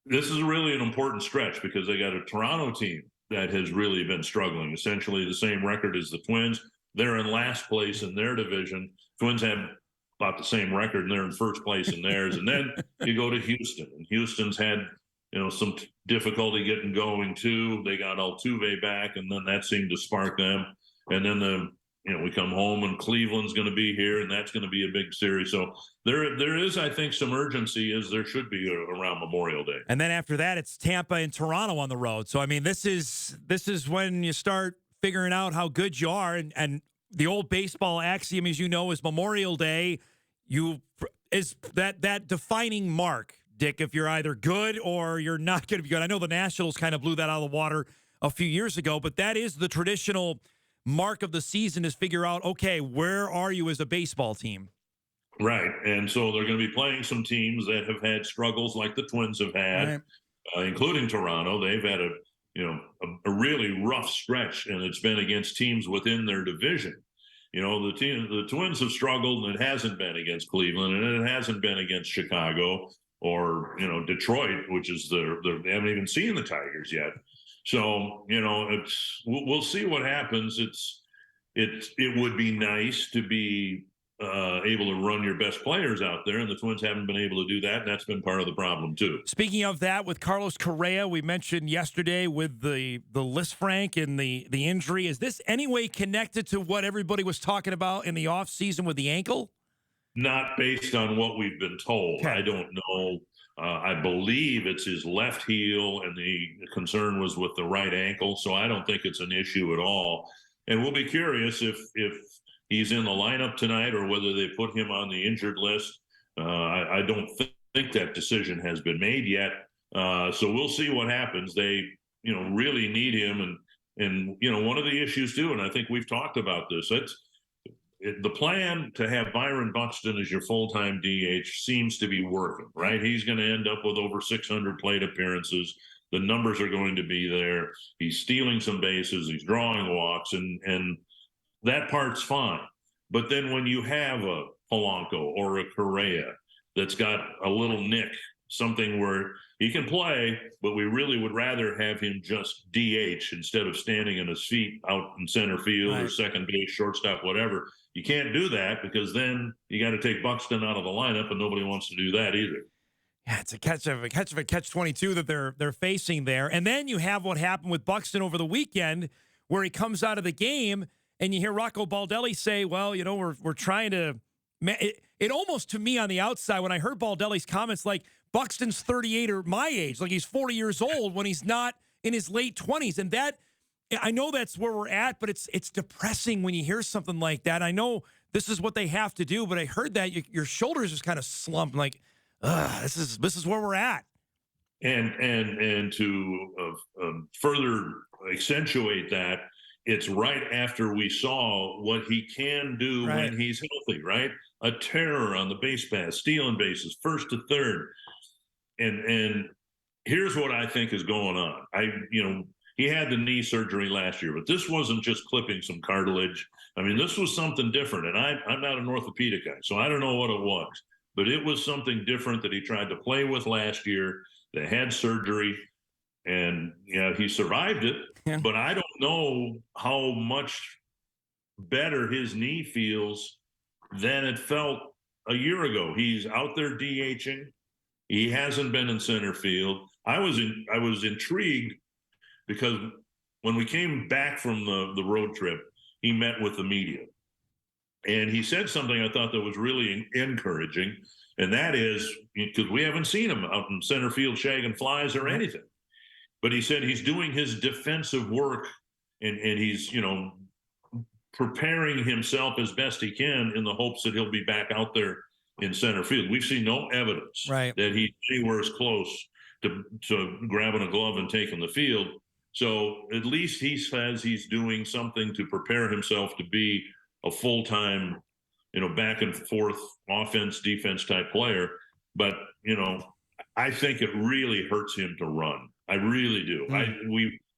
This is really an important stretch because they got a Toronto team that has really been struggling. Essentially the same record as the Twins. They're in last place in their division. Twins have about the same record, and they're in first place in theirs. And then you go to Houston, and Houston's had some difficulty getting going too. They got Altuve back, and then that seemed to spark them. And then we come home and Cleveland's going to be here, and that's going to be a big series. So there is, I think, some urgency as there should be around Memorial Day. And then after that, it's Tampa and Toronto on the road. So I mean, this is when you start figuring out how good you are. And the old baseball axiom, as you know, is Memorial Day. Is that defining mark, Dick, if you're either good or you're not going to be good. I know the Nationals kind of blew that out of the water a few years ago, but that is the traditional mark of the season, is figure out, okay, where are you as a baseball team? Right. And so they're going to be playing some teams that have had struggles like the Twins have had, including Toronto. They've had a really rough stretch, and it's been against teams within their division. The Twins have struggled, and it hasn't been against Cleveland, and it hasn't been against Chicago or, Detroit, which is they haven't even seen the Tigers yet. So, we'll see what happens. It would be nice to be able to run your best players out there, and the Twins haven't been able to do that, and that's been part of the problem too. Speaking of that, with Carlos Correa, we mentioned yesterday with the Lisfranc and the injury. Is this any way connected to what everybody was talking about in the offseason with the ankle? Not based on what we've been told. Okay. I don't know. I believe it's his left heel, and the concern was with the right ankle, so I don't think it's an issue at all. And we'll be curious if he's in the lineup tonight or whether they put him on the injured list. I don't think that decision has been made yet. So we'll see what happens. They, really need him. And one of the issues too, and I think we've talked about this, the plan to have Byron Buxton as your full-time DH seems to be working, right? He's going to end up with over 600 plate appearances. The numbers are going to be there. He's stealing some bases. He's drawing walks, and that part's fine. But then when you have a Polanco or a Correa that's got a little nick something where he can play, but we really would rather have him just DH instead of standing in his feet out in center field or second base, shortstop, whatever. You can't do that because then you got to take Buxton out of the lineup, and nobody wants to do that either. Yeah, it's a catch-22 that they're facing there. And then you have what happened with Buxton over the weekend, where he comes out of the game, and you hear Rocco Baldelli say, "Well, we're trying to." It almost, to me on the outside, when I heard Baldelli's comments, like Buxton's 38 or my age, like he's 40 years old when he's not in his late 20s, and that. I know that's where we're at, but it's depressing when you hear something like that. I know this is what they have to do, but I heard that your shoulders just kind of slump, like, this is where we're at. And to further accentuate that, it's right after we saw what he can do when he's healthy, right? A terror on the base pass, stealing bases, first to third, and here's what I think is going on. He had the knee surgery last year, but this wasn't just clipping some cartilage. I mean, this was something different. And I'm not an orthopedic guy, so I don't know what it was. But it was something different that he tried to play with last year. They had surgery, and he survived it. Yeah. But I don't know how much better his knee feels than it felt a year ago. He's out there DHing. He hasn't been in center field. I was intrigued, because when we came back from the road trip, he met with the media. And he said something I thought that was really encouraging, and that is, because we haven't seen him out in center field shagging flies or anything. But he said he's doing his defensive work, and he's, preparing himself as best he can in the hopes that he'll be back out there in center field. We've seen no evidence that he's anywhere as close to grabbing a glove and taking the field. So at least he says he's doing something to prepare himself to be a full-time, back and forth offense, defense type player. But, I think it really hurts him to run. I really do.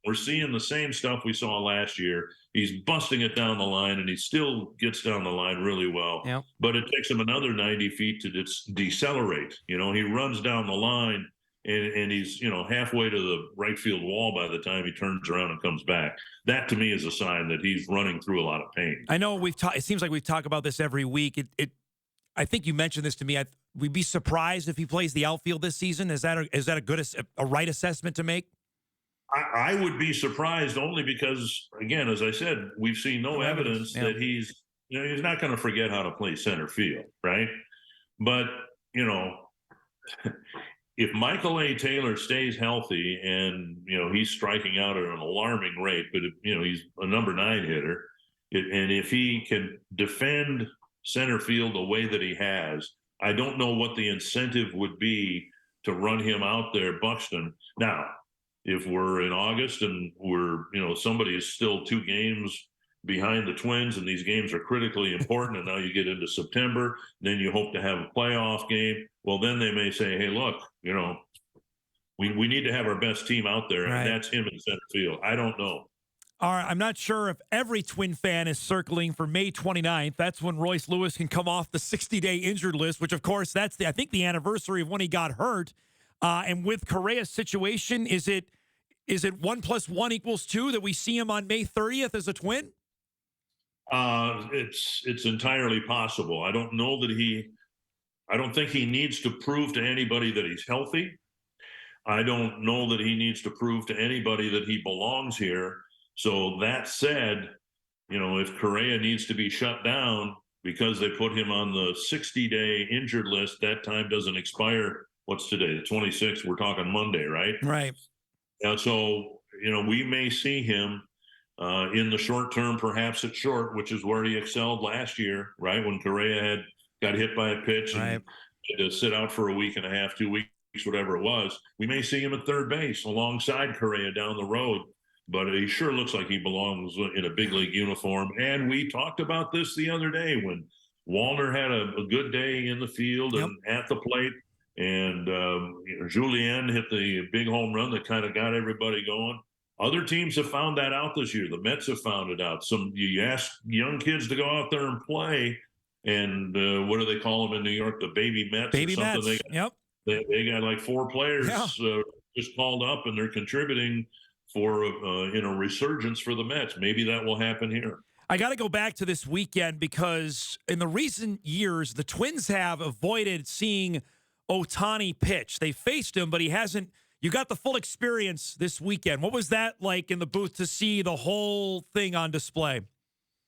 We're seeing the same stuff we saw last year. He's busting it down the line, and he still gets down the line really well. Yep. But it takes him another 90 feet to decelerate. He runs down the line, and he's halfway to the right field wall by the time he turns around and comes back. That to me is a sign that he's running through a lot of pain. I know it seems like we've talked about this every week. I think you mentioned this to me. We'd be surprised if he plays the outfield this season. Is that a right assessment to make? I would be surprised, only because, again, as I said, we've seen no evidence that he's not going to forget how to play center field, right? But if Michael A. Taylor stays healthy and, he's striking out at an alarming rate, but, he's a number 9 hitter, and if he can defend center field the way that he has, I don't know what the incentive would be to run him out there, Buxton. Now, if we're in August and we're, somebody is still 2 games behind the Twins and these games are critically important, and now you get into September, then you hope to have a playoff game, well, then they may say, hey, look, we need to have our best team out there, and that's him in center field. I don't know. All right, I'm not sure if every Twin fan is circling for May 29th. That's when Royce Lewis can come off the 60-day injured list, which, of course, that's I think the anniversary of when he got hurt. And with Correa's situation, is it 1 + 1 = 2 that we see him on May 30th as a Twin? It's entirely possible. I don't know that I don't think he needs to prove to anybody that he's healthy. I don't know that he needs to prove to anybody that he belongs here. So that said, if Correa needs to be shut down because they put him on the 60-day injured list, that time doesn't expire. What's today? The 26th. We're talking Monday, right? Right. So, we may see him in the short term, perhaps at short, which is where he excelled last year, right? When Correa got hit by a pitch and had to sit out for a week and a half, 2 weeks, whatever it was. We may see him at third base alongside Correa down the road. But he sure looks like he belongs in a big league uniform. And we talked about this the other day when Wallner had a good day in the field and at the plate. And Julien hit the big home run that kind of got everybody going. Other teams have found that out this year. The Mets have found it out. You ask young kids to go out there and play, and what do they call them in New York? The baby Mets. Baby Mets. They got like 4 players just called up, and they're contributing for resurgence for the Mets. Maybe that will happen here. I got to go back to this weekend because in the recent years, the Twins have avoided seeing Ohtani pitch. They faced him, but he hasn't. You got the full experience this weekend. What was that like in the booth to see the whole thing on display?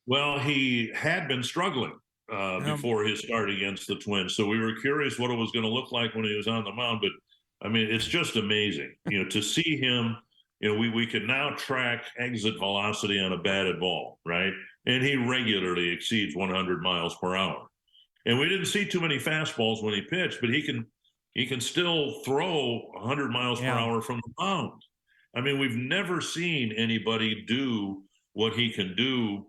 Well, he had been struggling before his start against the Twins, so we were curious what it was going to look like when he was on the mound. But I mean, it's just amazing, to see him. We can now track exit velocity on a batted ball, right? And he regularly exceeds 100 miles per hour. And we didn't see too many fastballs when he pitched, but he can still throw 100 miles per hour from the mound. I mean, we've never seen anybody do what he can do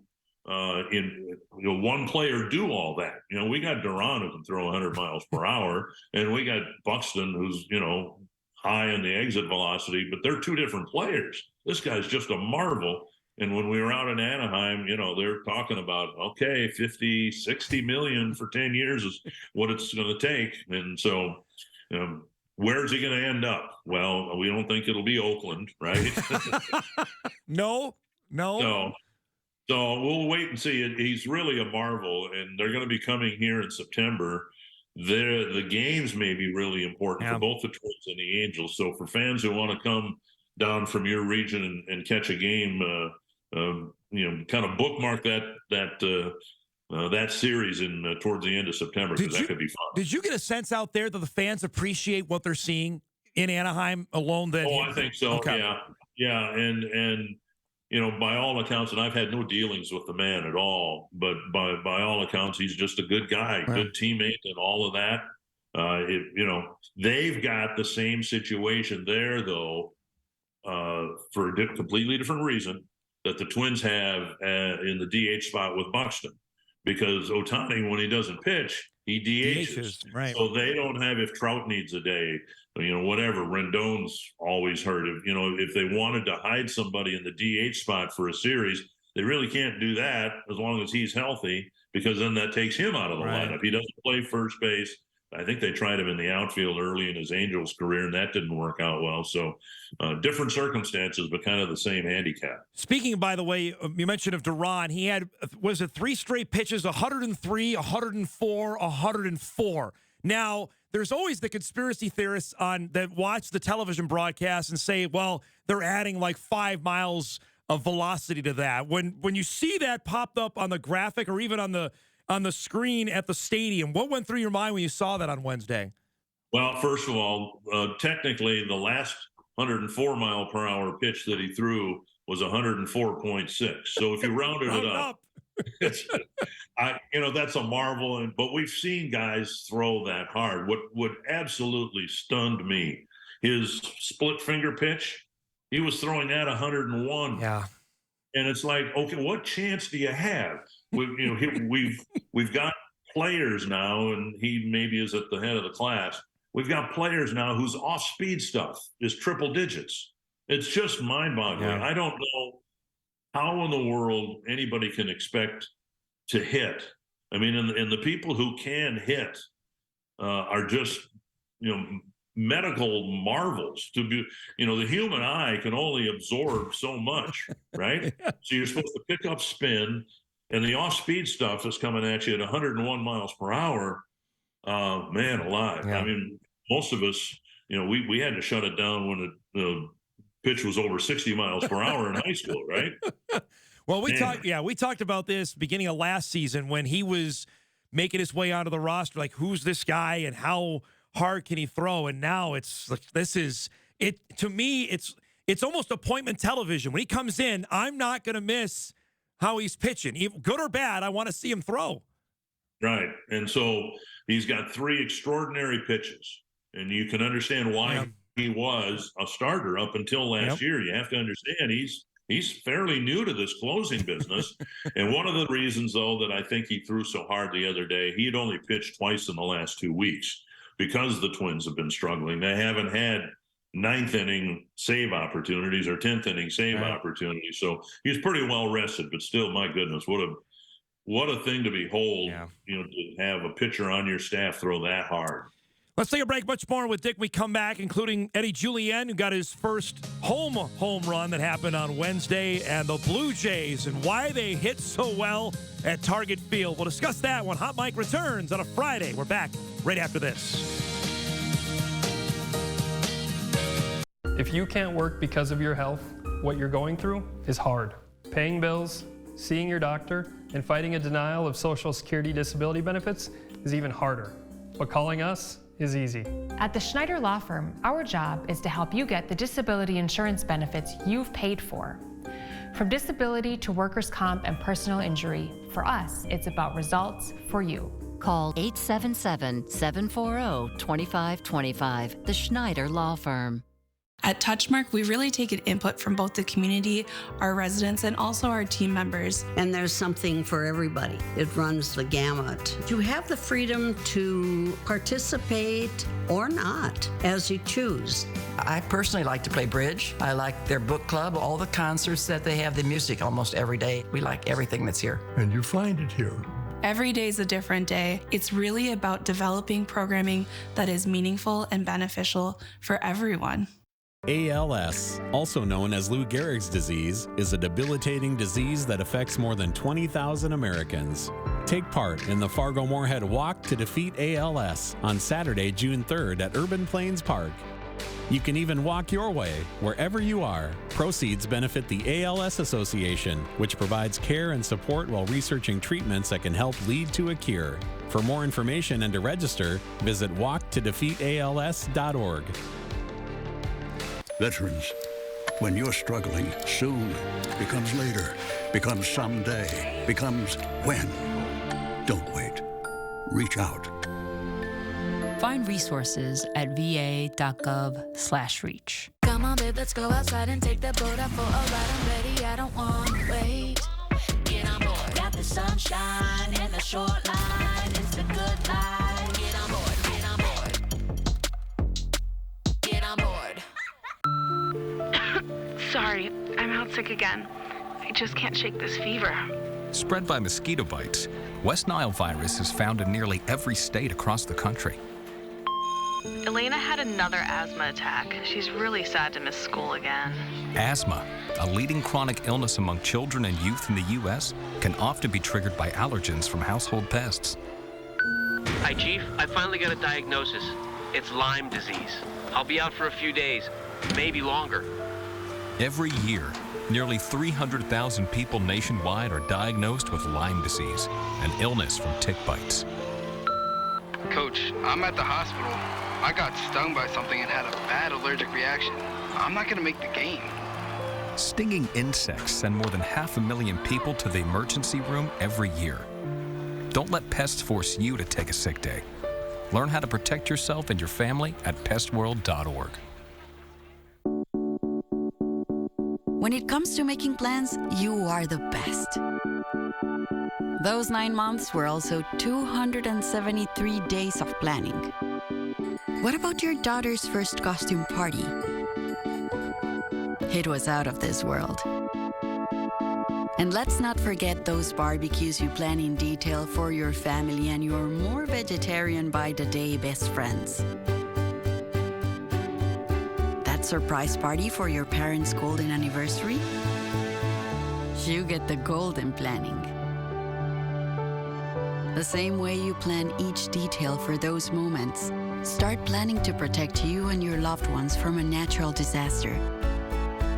in one player do all that. We got Duran who can throw 100 miles per hour, and we got Buxton who's high in the exit velocity, but they're 2 different players. This guy's just a marvel. And when we were out in Anaheim, they're talking about, okay, 50, 60 million for 10 years is what it's going to take. And so where's he going to end up? Well, we don't think it'll be Oakland, right? No. So we'll wait and see. He's really a marvel, and they're going to be coming here in September. The games may be really important for both the Twins and the Angels. So for fans who want to come down from your region and catch a game, kind of bookmark that series towards the end of September, because that could be fun. Did you get a sense out there that the fans appreciate what they're seeing in Anaheim alone? I think so. Okay. Yeah, and by all accounts, and I've had no dealings with the man at all, but by all accounts, he's just a good guy, good teammate, and all of that. They've got the same situation there, though, for a completely different reason that the Twins have in the DH spot with Buxton, because Ohtani, when he doesn't pitch, he DHs. Right. So they don't have, if Trout needs a day, whatever. Rendon's always hurt. If they wanted to hide somebody in the DH spot for a series, they really can't do that as long as he's healthy, because then that takes him out of the lineup. He doesn't play first base. I think they tried him in the outfield early in his Angels career, and that didn't work out well. So different circumstances, but kind of the same handicap. Speaking, by the way, you mentioned of Duran. He had, was it 3 straight pitches, 103, 104, 104. Now, there's always the conspiracy theorists that watch the television broadcast and say, well, they're adding like 5 miles of velocity to that. When you see that popped up on the graphic or even on the screen at the stadium, what went through your mind when you saw that on Wednesday? Well, first of all, technically the last 104 mile per hour pitch that he threw was 104.6. So if you rounded it up, that's a marvel. But we've seen guys throw that hard. What absolutely stunned me, his split finger pitch, he was throwing that 101. Yeah. And it's like, okay, what chance do you have? We've got players now, and he maybe is at the head of the class. We've got players now whose off-speed stuff is triple digits. It's just mind-boggling. Yeah. I don't know how in the world anybody can expect to hit. I mean, and the people who can hit are just, medical marvels. To be, the human eye can only absorb so much, right? So you're supposed to pick up spin, and the off-speed stuff that's coming at you at 101 miles per hour, man alive. Yeah. I mean, most of us, we had to shut it down when the pitch was over 60 miles per hour in high school, right? Well, we talked about this beginning of last season when he was making his way onto the roster, like, who's this guy and how hard can he throw? And now it's like, to me, it's almost appointment television. When he comes in, I'm not going to miss how he's pitching. Good or bad, I want to see him throw. Right. And so he's got 3 extraordinary pitches, and you can understand why he was a starter up until last year. You have to understand he's fairly new to this closing business. And one of the reasons, though, that I think he threw so hard the other day, he had only pitched twice in the last 2 weeks because the Twins have been struggling. They haven't had 9th inning save opportunities or 10th inning save opportunities. So he's pretty well rested, but still, my goodness, what a thing to behold, to have a pitcher on your staff throw that hard. Let's take a break. Much more with Dick. We come back, including Eddie Julien, who got his first home run that happened on Wednesday, and the Blue Jays and why they hit so well at Target Field. We'll discuss that when Hot Mike returns on a Friday. We're back right after this. If you can't work because of your health, what you're going through is hard. Paying bills, seeing your doctor, and fighting a denial of Social Security disability benefits is even harder. But calling us is easy. At the Schneider Law Firm, our job is to help you get the disability insurance benefits you've paid for. From disability to workers' comp and personal injury, for us, it's about results for you. Call 877-740-2525, the Schneider Law Firm. At Touchmark, we really take an input from both the community, our residents, and also our team members. And there's something for everybody. It runs the gamut. You have the freedom to participate or not, as you choose. I personally like to play bridge. I like their book club, all the concerts that they have, the music almost every day. We like everything that's here. And you find it here. Every day is a different day. It's really about developing programming that is meaningful and beneficial for everyone. ALS, also known as Lou Gehrig's disease, is a debilitating disease that affects more than 20,000 Americans. Take part in the Fargo-Moorhead Walk to Defeat ALS on Saturday, June 3rd at Urban Plains Park. You can even walk your way wherever you are. Proceeds benefit the ALS Association, which provides care and support while researching treatments that can help lead to a cure. For more information and to register, visit walktodefeatals.org. Veterans, when you're struggling, soon becomes later, becomes someday, becomes when. Don't wait. Reach out. Find resources at va.gov/reach. Come on, babe, let's go outside and take the boat out for a ride. I'm ready, I don't want to wait. Get on board. Got the sunshine and the short line. It's a good life. Get on board, get on board. Get on board. Sorry, I'm out sick again. I just can't shake this fever. Spread by mosquito bites, West Nile virus is found in nearly every state across the country. Elena had another asthma attack. She's really sad to miss school again. Asthma, a leading chronic illness among children and youth in the U.S., can often be triggered by allergens from household pests. Hi, Chief. I finally got a diagnosis. It's Lyme disease. I'll be out for a few days, maybe longer. Every year, nearly 300,000 people nationwide are diagnosed with Lyme disease, an illness from tick bites. Coach, I'm at the hospital. I got stung by something and had a bad allergic reaction. I'm not going to make the game. Stinging insects send more than 500,000 people to the emergency room every year. Don't let pests force you to take a sick day. Learn how to protect yourself and your family at pestworld.org. When it comes to making plans, you are the best. Those 9 months were also 273 days of planning. What about your daughter's first costume party? It was out of this world. And let's not forget those barbecues you plan in detail for your family and your more vegetarian by the day best friends. That surprise party for your parents' golden anniversary? You get the golden planning. The same way you plan each detail for those moments. Start planning to protect you and your loved ones from a natural disaster.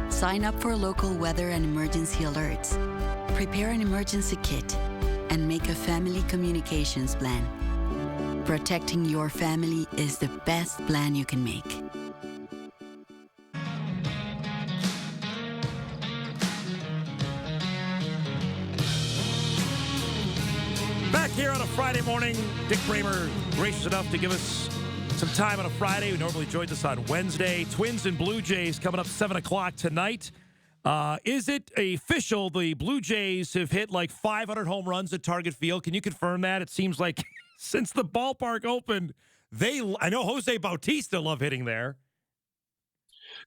Sign up for local weather and emergency alerts. Prepare an emergency kit and make a family communications plan. Protecting your family is the best plan you can make. Back here on a Friday morning, Dick Bremer, gracious enough to give us some time on a Friday. We normally joined us on Wednesday. Twins and Blue Jays coming up 7 o'clock tonight. Is it official the Blue Jays have hit like 500 home runs at Target Field? Can you confirm that? It seems like since the ballpark opened, I know Jose Bautista love hitting there.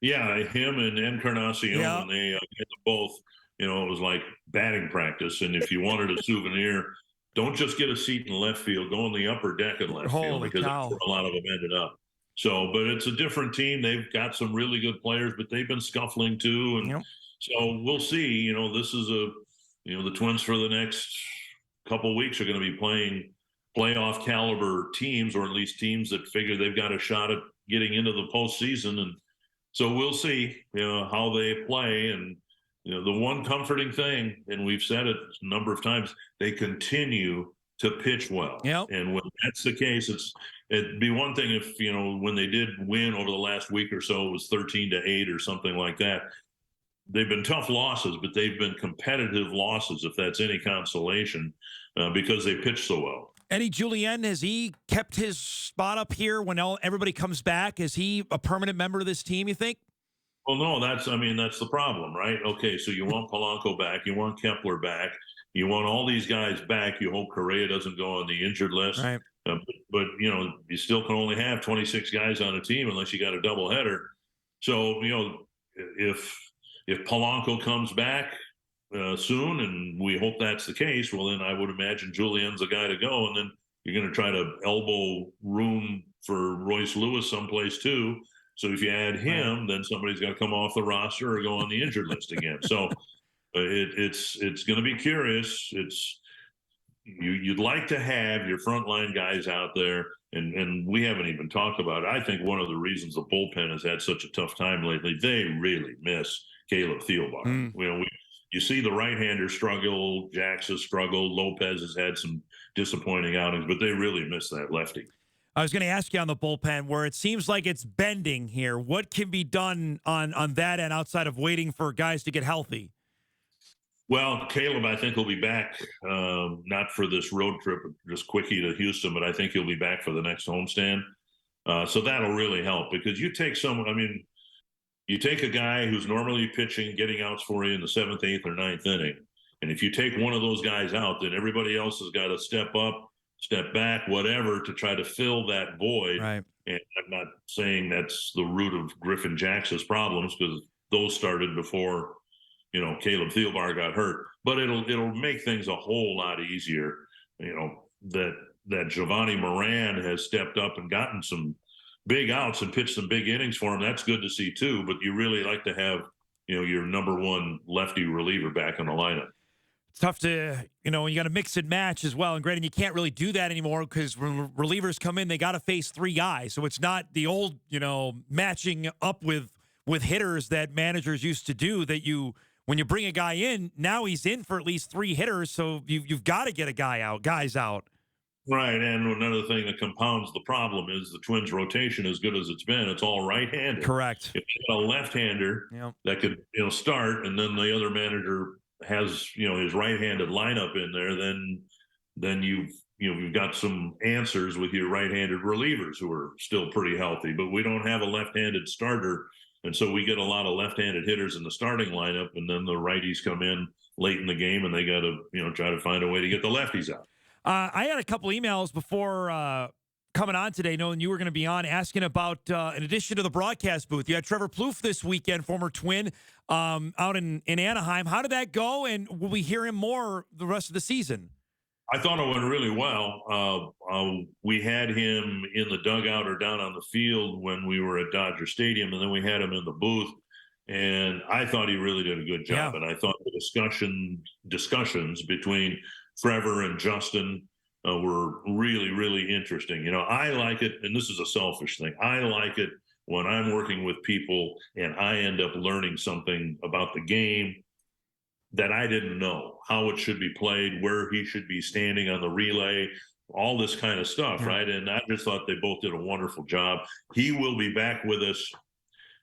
Yeah, him and Encarnacion, they hit both. You know, it was like batting practice. And if you wanted a souvenir, don't just get a seat in left field, go in the upper deck in left field, because that's where a lot of them ended up. So, but it's a different team. They've got some really good players, but they've been scuffling too. And so we'll see. This is the Twins for the next couple of weeks are going to be playing playoff caliber teams, or at least teams that figure they've got a shot at getting into the postseason. And so we'll see, how they play. And, the one comforting thing, and we've said it a number of times, they continue to pitch well. And when that's the case, it'd be one thing if, when they did win over the last week or so, it was 13-8 or something like that. They've been tough losses, but they've been competitive losses, if that's any consolation, because they pitch so well. Eddie Julien, has he kept his spot up here when everybody comes back? Is he a permanent member of this team, you think? Well, no, that's the problem, right? Okay, so you want Polanco back, you want Kepler back, you want all these guys back. You hope Correa doesn't go on the injured list. Right. But you still can only have 26 guys on a team unless you got a doubleheader. So, if Polanco comes back soon, and we hope that's the case, well, then I would imagine Julien's the guy to go, and then you're going to try to elbow room for Royce Lewis someplace too. So if you add him, then somebody's got to come off the roster or go on the injured list again. So it's going to be curious. You'd like to have your frontline guys out there, and we haven't even talked about it. I think one of the reasons the bullpen has had such a tough time lately, they really miss Caleb Thielbar. You see the right-hander struggle, Jax has struggled, Lopez has had some disappointing outings, but they really miss that lefty. I was going to ask you on the bullpen, where it seems like it's bending here. What can be done on that end outside of waiting for guys to get healthy? Well, Caleb, I think, will be back, not for this road trip, just quickie to Houston, but I think he'll be back for the next homestand. So that'll really help, because you take you take a guy who's normally pitching, getting outs for you in the 7th, 8th, or 9th inning, and if you take one of those guys out, then everybody else has got to step up, step back, whatever, to try to fill that void. Right. And I'm not saying that's the root of Griffin Jackson's problems, because those started before, Caleb Thielbar got hurt. But it'll make things a whole lot easier, that Giovanni Moran has stepped up and gotten some big outs and pitched some big innings for him. That's good to see too. But you really like to have, your number one lefty reliever back in the lineup. It's tough to, you got to mix and match as well. And granted, you can't really do that anymore, because relievers come in, they got to face 3 guys. So it's not the old, matching up with hitters that managers used to do, that when you bring a guy in, now he's in for at least 3 hitters. So you've got to get guys out. Right. And another thing that compounds the problem is the Twins rotation, as good as it's been, it's all right-handed. Correct. If you got a left-hander that could, start, and then the other manager has his right-handed lineup in there, then you've got some answers with your right-handed relievers who are still pretty healthy. But we don't have a left-handed starter, and so we get a lot of left-handed hitters in the starting lineup, and then the righties come in late in the game, and they got to try to find a way to get the lefties out. I had a couple emails before coming on today, knowing you were going to be on, asking about, in addition to the broadcast booth, you had Trevor Plouffe this weekend, former Twin, out in Anaheim. How did that go, and will we hear him more the rest of the season? I thought it went really well. We had him in the dugout or down on the field when we were at Dodger Stadium, and then we had him in the booth, and I thought he really did a good job. And I thought the discussions between Trevor and Justin were really, really interesting. I like it, and this is a selfish thing, I like it when I'm working with people and I end up learning something about the game that I didn't know, how it should be played, where he should be standing on the relay, all this kind of stuff, right? And I just thought they both did a wonderful job. He will be back with us,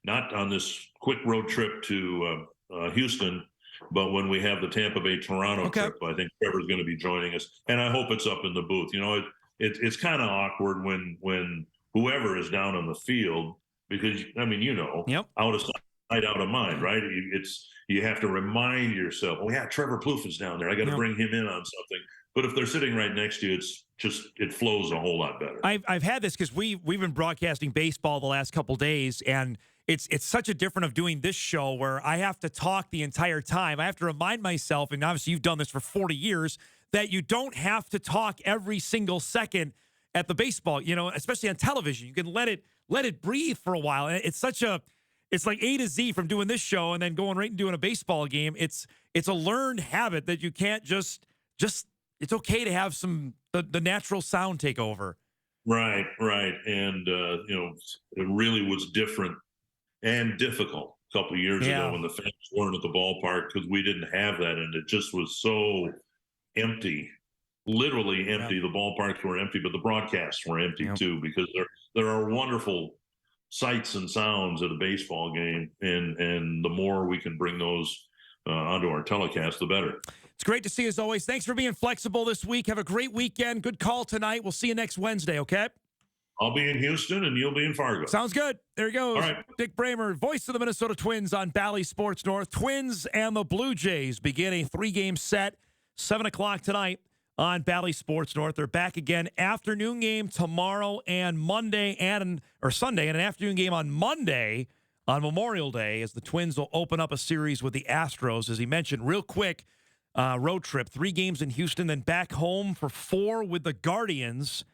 not on this quick road trip to Houston, but when we have the Tampa Bay Toronto trip, I think Trevor's going to be joining us, and I hope it's up in the booth. It's kind of awkward when whoever is down on the field, because out of sight, out of mind, right? You have to remind yourself, oh yeah, Trevor Plouffe is down there, I got to bring him in on something. But if they're sitting right next to you, it flows a whole lot better. I've had this because we've been broadcasting baseball the last couple days, and it's such a different of doing this show where I have to talk the entire time. I have to remind myself, and obviously you've done this for 40 years, that you don't have to talk every single second at the baseball, especially on television. You can let it breathe for a while. And it's like A to Z from doing this show and then going right and doing a baseball game. It's a learned habit that you can't just it's okay to have the natural sound take over. Right. And, it really was different and difficult a couple of years ago when the fans weren't at the ballpark because we didn't have that. And it just was so empty, literally empty. The ballparks were empty, but the broadcasts were empty too, because there are wonderful sights and sounds at a baseball game. And the more we can bring those onto our telecast, the better. It's great to see you as always. Thanks for being flexible this week. Have a great weekend. Good call tonight. We'll see you next Wednesday, okay? I'll be in Houston, and you'll be in Fargo. Sounds good. There he goes. All right. Dick Bremer, voice of the Minnesota Twins on Bally Sports North. Twins and the Blue Jays begin a 3-game set, 7 o'clock tonight on Bally Sports North. They're back again. Afternoon game tomorrow and Sunday, and an afternoon game on Monday on Memorial Day as the Twins will open up a series with the Astros. As he mentioned, real quick, road trip, 3 games in Houston, then back home for 4 with the Guardians.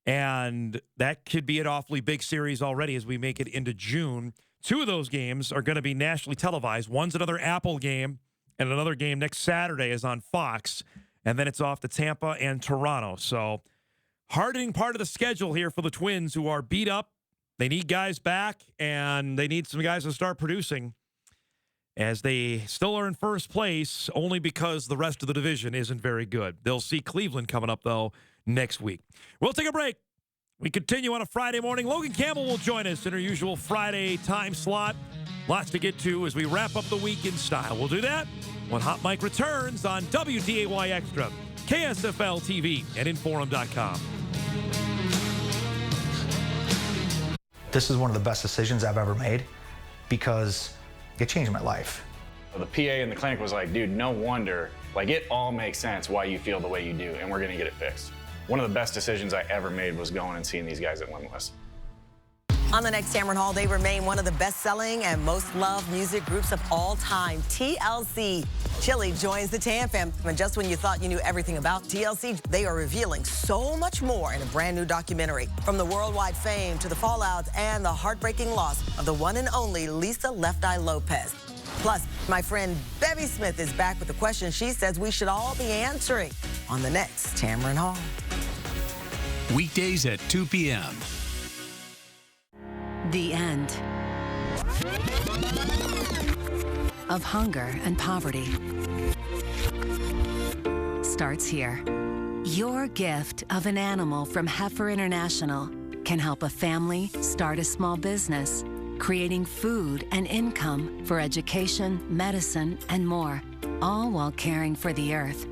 And that could be an awfully big series already as we make it into June. 2 of those games are going to be nationally televised. One's another Apple game, and another game next Saturday is on Fox. And then it's off to Tampa and Toronto. So hardening part of the schedule here for the Twins, who are beat up. They need guys back, and they need some guys to start producing, as they still are in first place only because the rest of the division isn't very good. They'll see Cleveland coming up, though, next week. We'll take a break. We continue on a Friday morning. Logan Campbell will join us in her usual Friday time slot. Lots to get to as we wrap up the week in style. We'll do that when Hot Mike returns on WDAY Extra, KSFL TV, and Inforum.com. This is one of the best decisions I've ever made because it changed my life. The PA in the clinic was like, dude, no wonder. Like, it all makes sense why you feel the way you do, and we're going to get it fixed. One of the best decisions I ever made was going and seeing these guys at Limitless. On the next Tamron Hall, they remain one of the best-selling and most loved music groups of all time, TLC. Chili joins the Tam fam. And just when you thought you knew everything about TLC, they are revealing so much more in a brand new documentary. From the worldwide fame to the fallouts and the heartbreaking loss of the one and only Lisa Left Eye Lopez. Plus, my friend Bevy Smith is back with the question she says we should all be answering on the next Tamron Hall. Weekdays at 2 p.m. The end of hunger and poverty starts here. Your gift of an animal from Heifer International can help a family start a small business, creating food and income for education, medicine, and more, all while caring for the earth.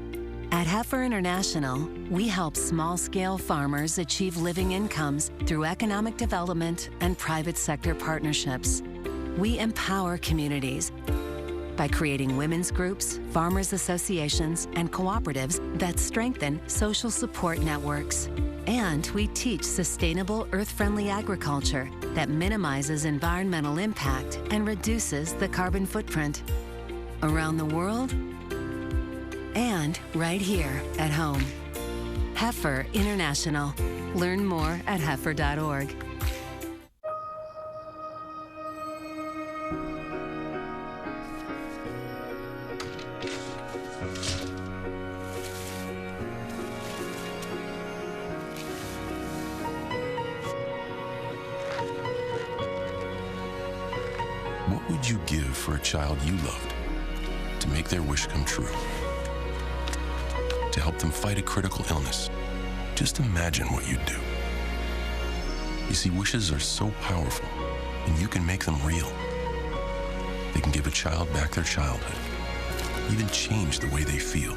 At Heifer International, we help small-scale farmers achieve living incomes through economic development and private sector partnerships. We empower communities by creating women's groups, farmers associations, and cooperatives that strengthen social support networks. And we teach sustainable, earth-friendly agriculture that minimizes environmental impact and reduces the carbon footprint. Around the world, and right here at home. Heifer International. Learn more at heifer.org. What would you give for a child you loved to make their wish come true? To help them fight a critical illness? Just imagine what you'd do. You see, wishes are so powerful, and you can make them real. They can give a child back their childhood, even change the way they feel.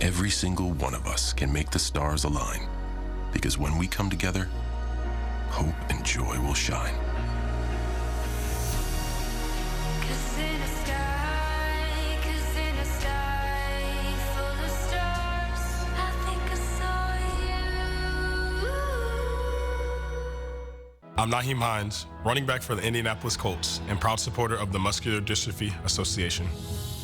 Every single one of us can make the stars align, because when we come together, hope and joy will shine. I'm Naheem Hines, running back for the Indianapolis Colts and proud supporter of the Muscular Dystrophy Association.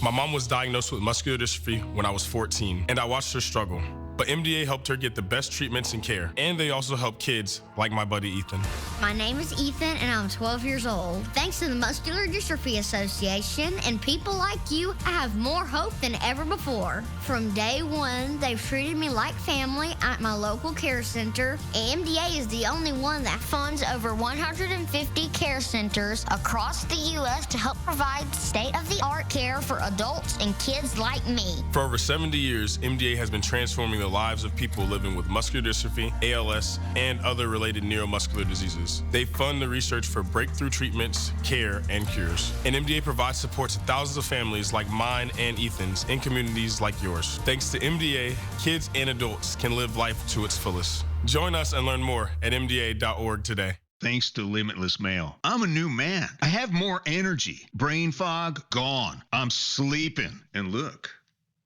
My mom was diagnosed with muscular dystrophy when I was 14, and I watched her struggle. But MDA helped her get the best treatments and care, and they also help kids like my buddy Ethan. My name is Ethan, and I'm 12 years old. Thanks to the Muscular Dystrophy Association and people like you, I have more hope than ever before. From day one, they've treated me like family at my local care center. MDA is the only one that funds over 150 care centers across the U.S. to help provide state-of-the-art care for adults and kids like me. For over 70 years, MDA has been transforming the lives of people living with muscular dystrophy, ALS, and other related neuromuscular diseases. They fund the research for breakthrough treatments, care, and cures. And MDA provides support to thousands of families like mine and Ethan's in communities like yours. Thanks to MDA, kids and adults can live life to its fullest. Join us and learn more at MDA.org today. Thanks to Limitless Mail, I'm a new man. I have more energy. Brain fog, gone. I'm sleeping. And look,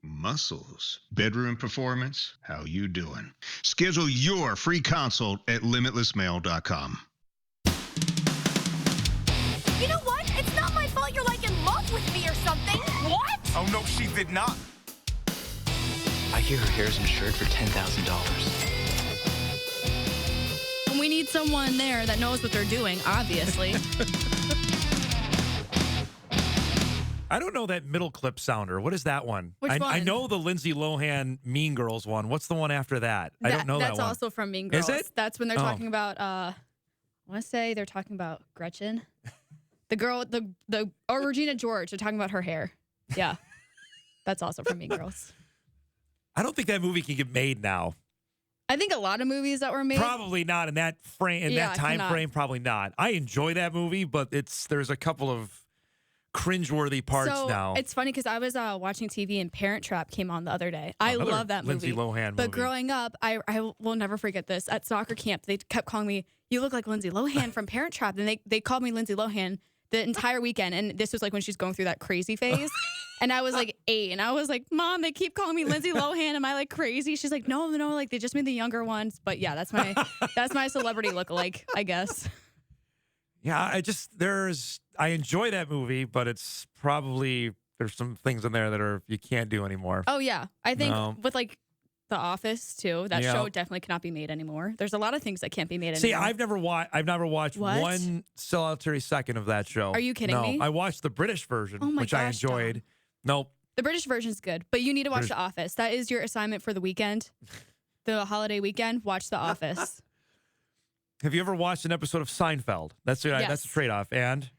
muscles. Bedroom performance, how you doing? Schedule your free consult at limitlessmail.com. You know what? It's not my fault you're like in love with me or something. What? Oh, no, she did not. I hear her hair's insured for $10,000. We need someone there that knows what they're doing, obviously. I don't know that middle clip sounder. What is that one? Which one? I know the Lindsay Lohan Mean Girls one. What's the one after that? I don't know that one. That's also from Mean Girls. Is it? That's when they're talking about, I want to say they're talking about Gretchen. The girl, or Regina George. They're talking about her hair. Yeah. That's also from Mean Girls. I don't think that movie can get made now. I think a lot of movies that were made. Probably not in that frame, that time frame. Probably not. I enjoy that movie, but there's a couple of cringeworthy parts now. It's funny because I was watching TV and Parent Trap came on the other day. I love that movie. Lindsay Lohan But movie. growing up, I will never forget this. At soccer camp, they kept calling me, "You look like Lindsay Lohan from Parent Trap." And they called me Lindsay Lohan the entire weekend. And this was like when she's going through that crazy phase. And I was like 8. And I was like, "Mom, they keep calling me Lindsay Lohan. Am I like crazy?" She's like, no, like they just made the younger ones. But yeah, that's my celebrity lookalike, I guess. Yeah, I enjoy that movie, but it's probably, there's some things in there that you can't do anymore. Oh yeah. I think with like The Office too, that Yeah. show definitely cannot be made anymore. There's a lot of things that can't be made anymore. See, I've never watched What? one solitary second of that show. Are you kidding me? I watched the British version, Oh my which I gosh, enjoyed. Nope. The British version's good, but you need to watch British- The Office. That is your assignment for the weekend. The holiday weekend, watch The Office. Have you ever watched an episode of Seinfeld? That's a trade-off. And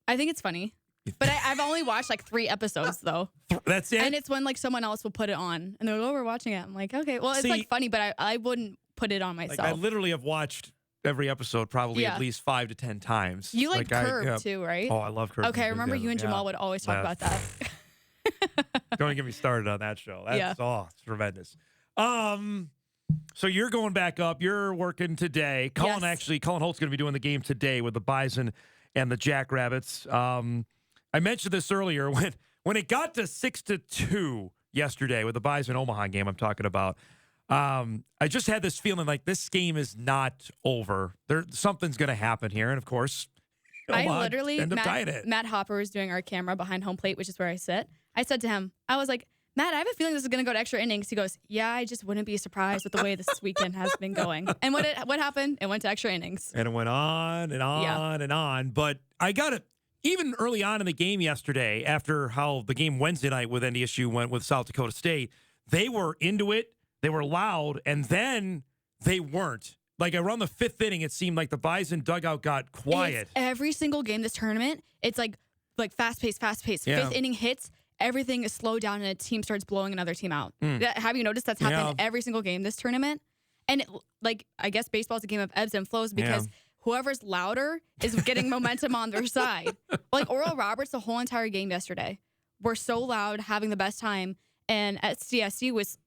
I think it's funny. But I've only watched like 3 episodes though. That's it? And it's when like someone else will put it on and they're like, "Oh, we're watching it." I'm like, okay, well, it's like funny, but I wouldn't put it on myself. I literally have watched every episode probably Yeah. at least 5 to 10 times. You like Curb yeah. too, right? Oh, I love Curb. Okay, I remember you and Jamal would always talk about that. Don't get me started on that show. That's it's tremendous. So you're going back up. You're working today. Colin Holt's going to be doing the game today with the Bison and the Jackrabbits. I mentioned this earlier when it got to 6-2 yesterday with the Bison Omaha game I'm talking about. I just had this feeling like this game is not over. Something's going to happen here, and of course, Omaha I literally, end up tying it. Matt Hopper was doing our camera behind home plate, which is where I sit. I said to him, I was like, "Matt, I have a feeling this is going to go to extra innings." He goes, "Yeah, I just wouldn't be surprised with the way this weekend has been going." And what happened? It went to extra innings. And it went on and on and on. But I got it. Even early on in the game yesterday, after how the game Wednesday night with NDSU went with South Dakota State, they were into it. They were loud, and then they weren't. Like around the 5th inning, it seemed like the Bison dugout got quiet. It's every single game this tournament, it's like fast-paced. Yeah. 5th inning hits, everything is slowed down, and a team starts blowing another team out. Have you noticed that's happened every single game this tournament? And I guess baseball is a game of ebbs and flows because whoever's louder is getting momentum on their side. Like Oral Roberts, the whole entire game yesterday, were so loud, having the best time, and SDSU was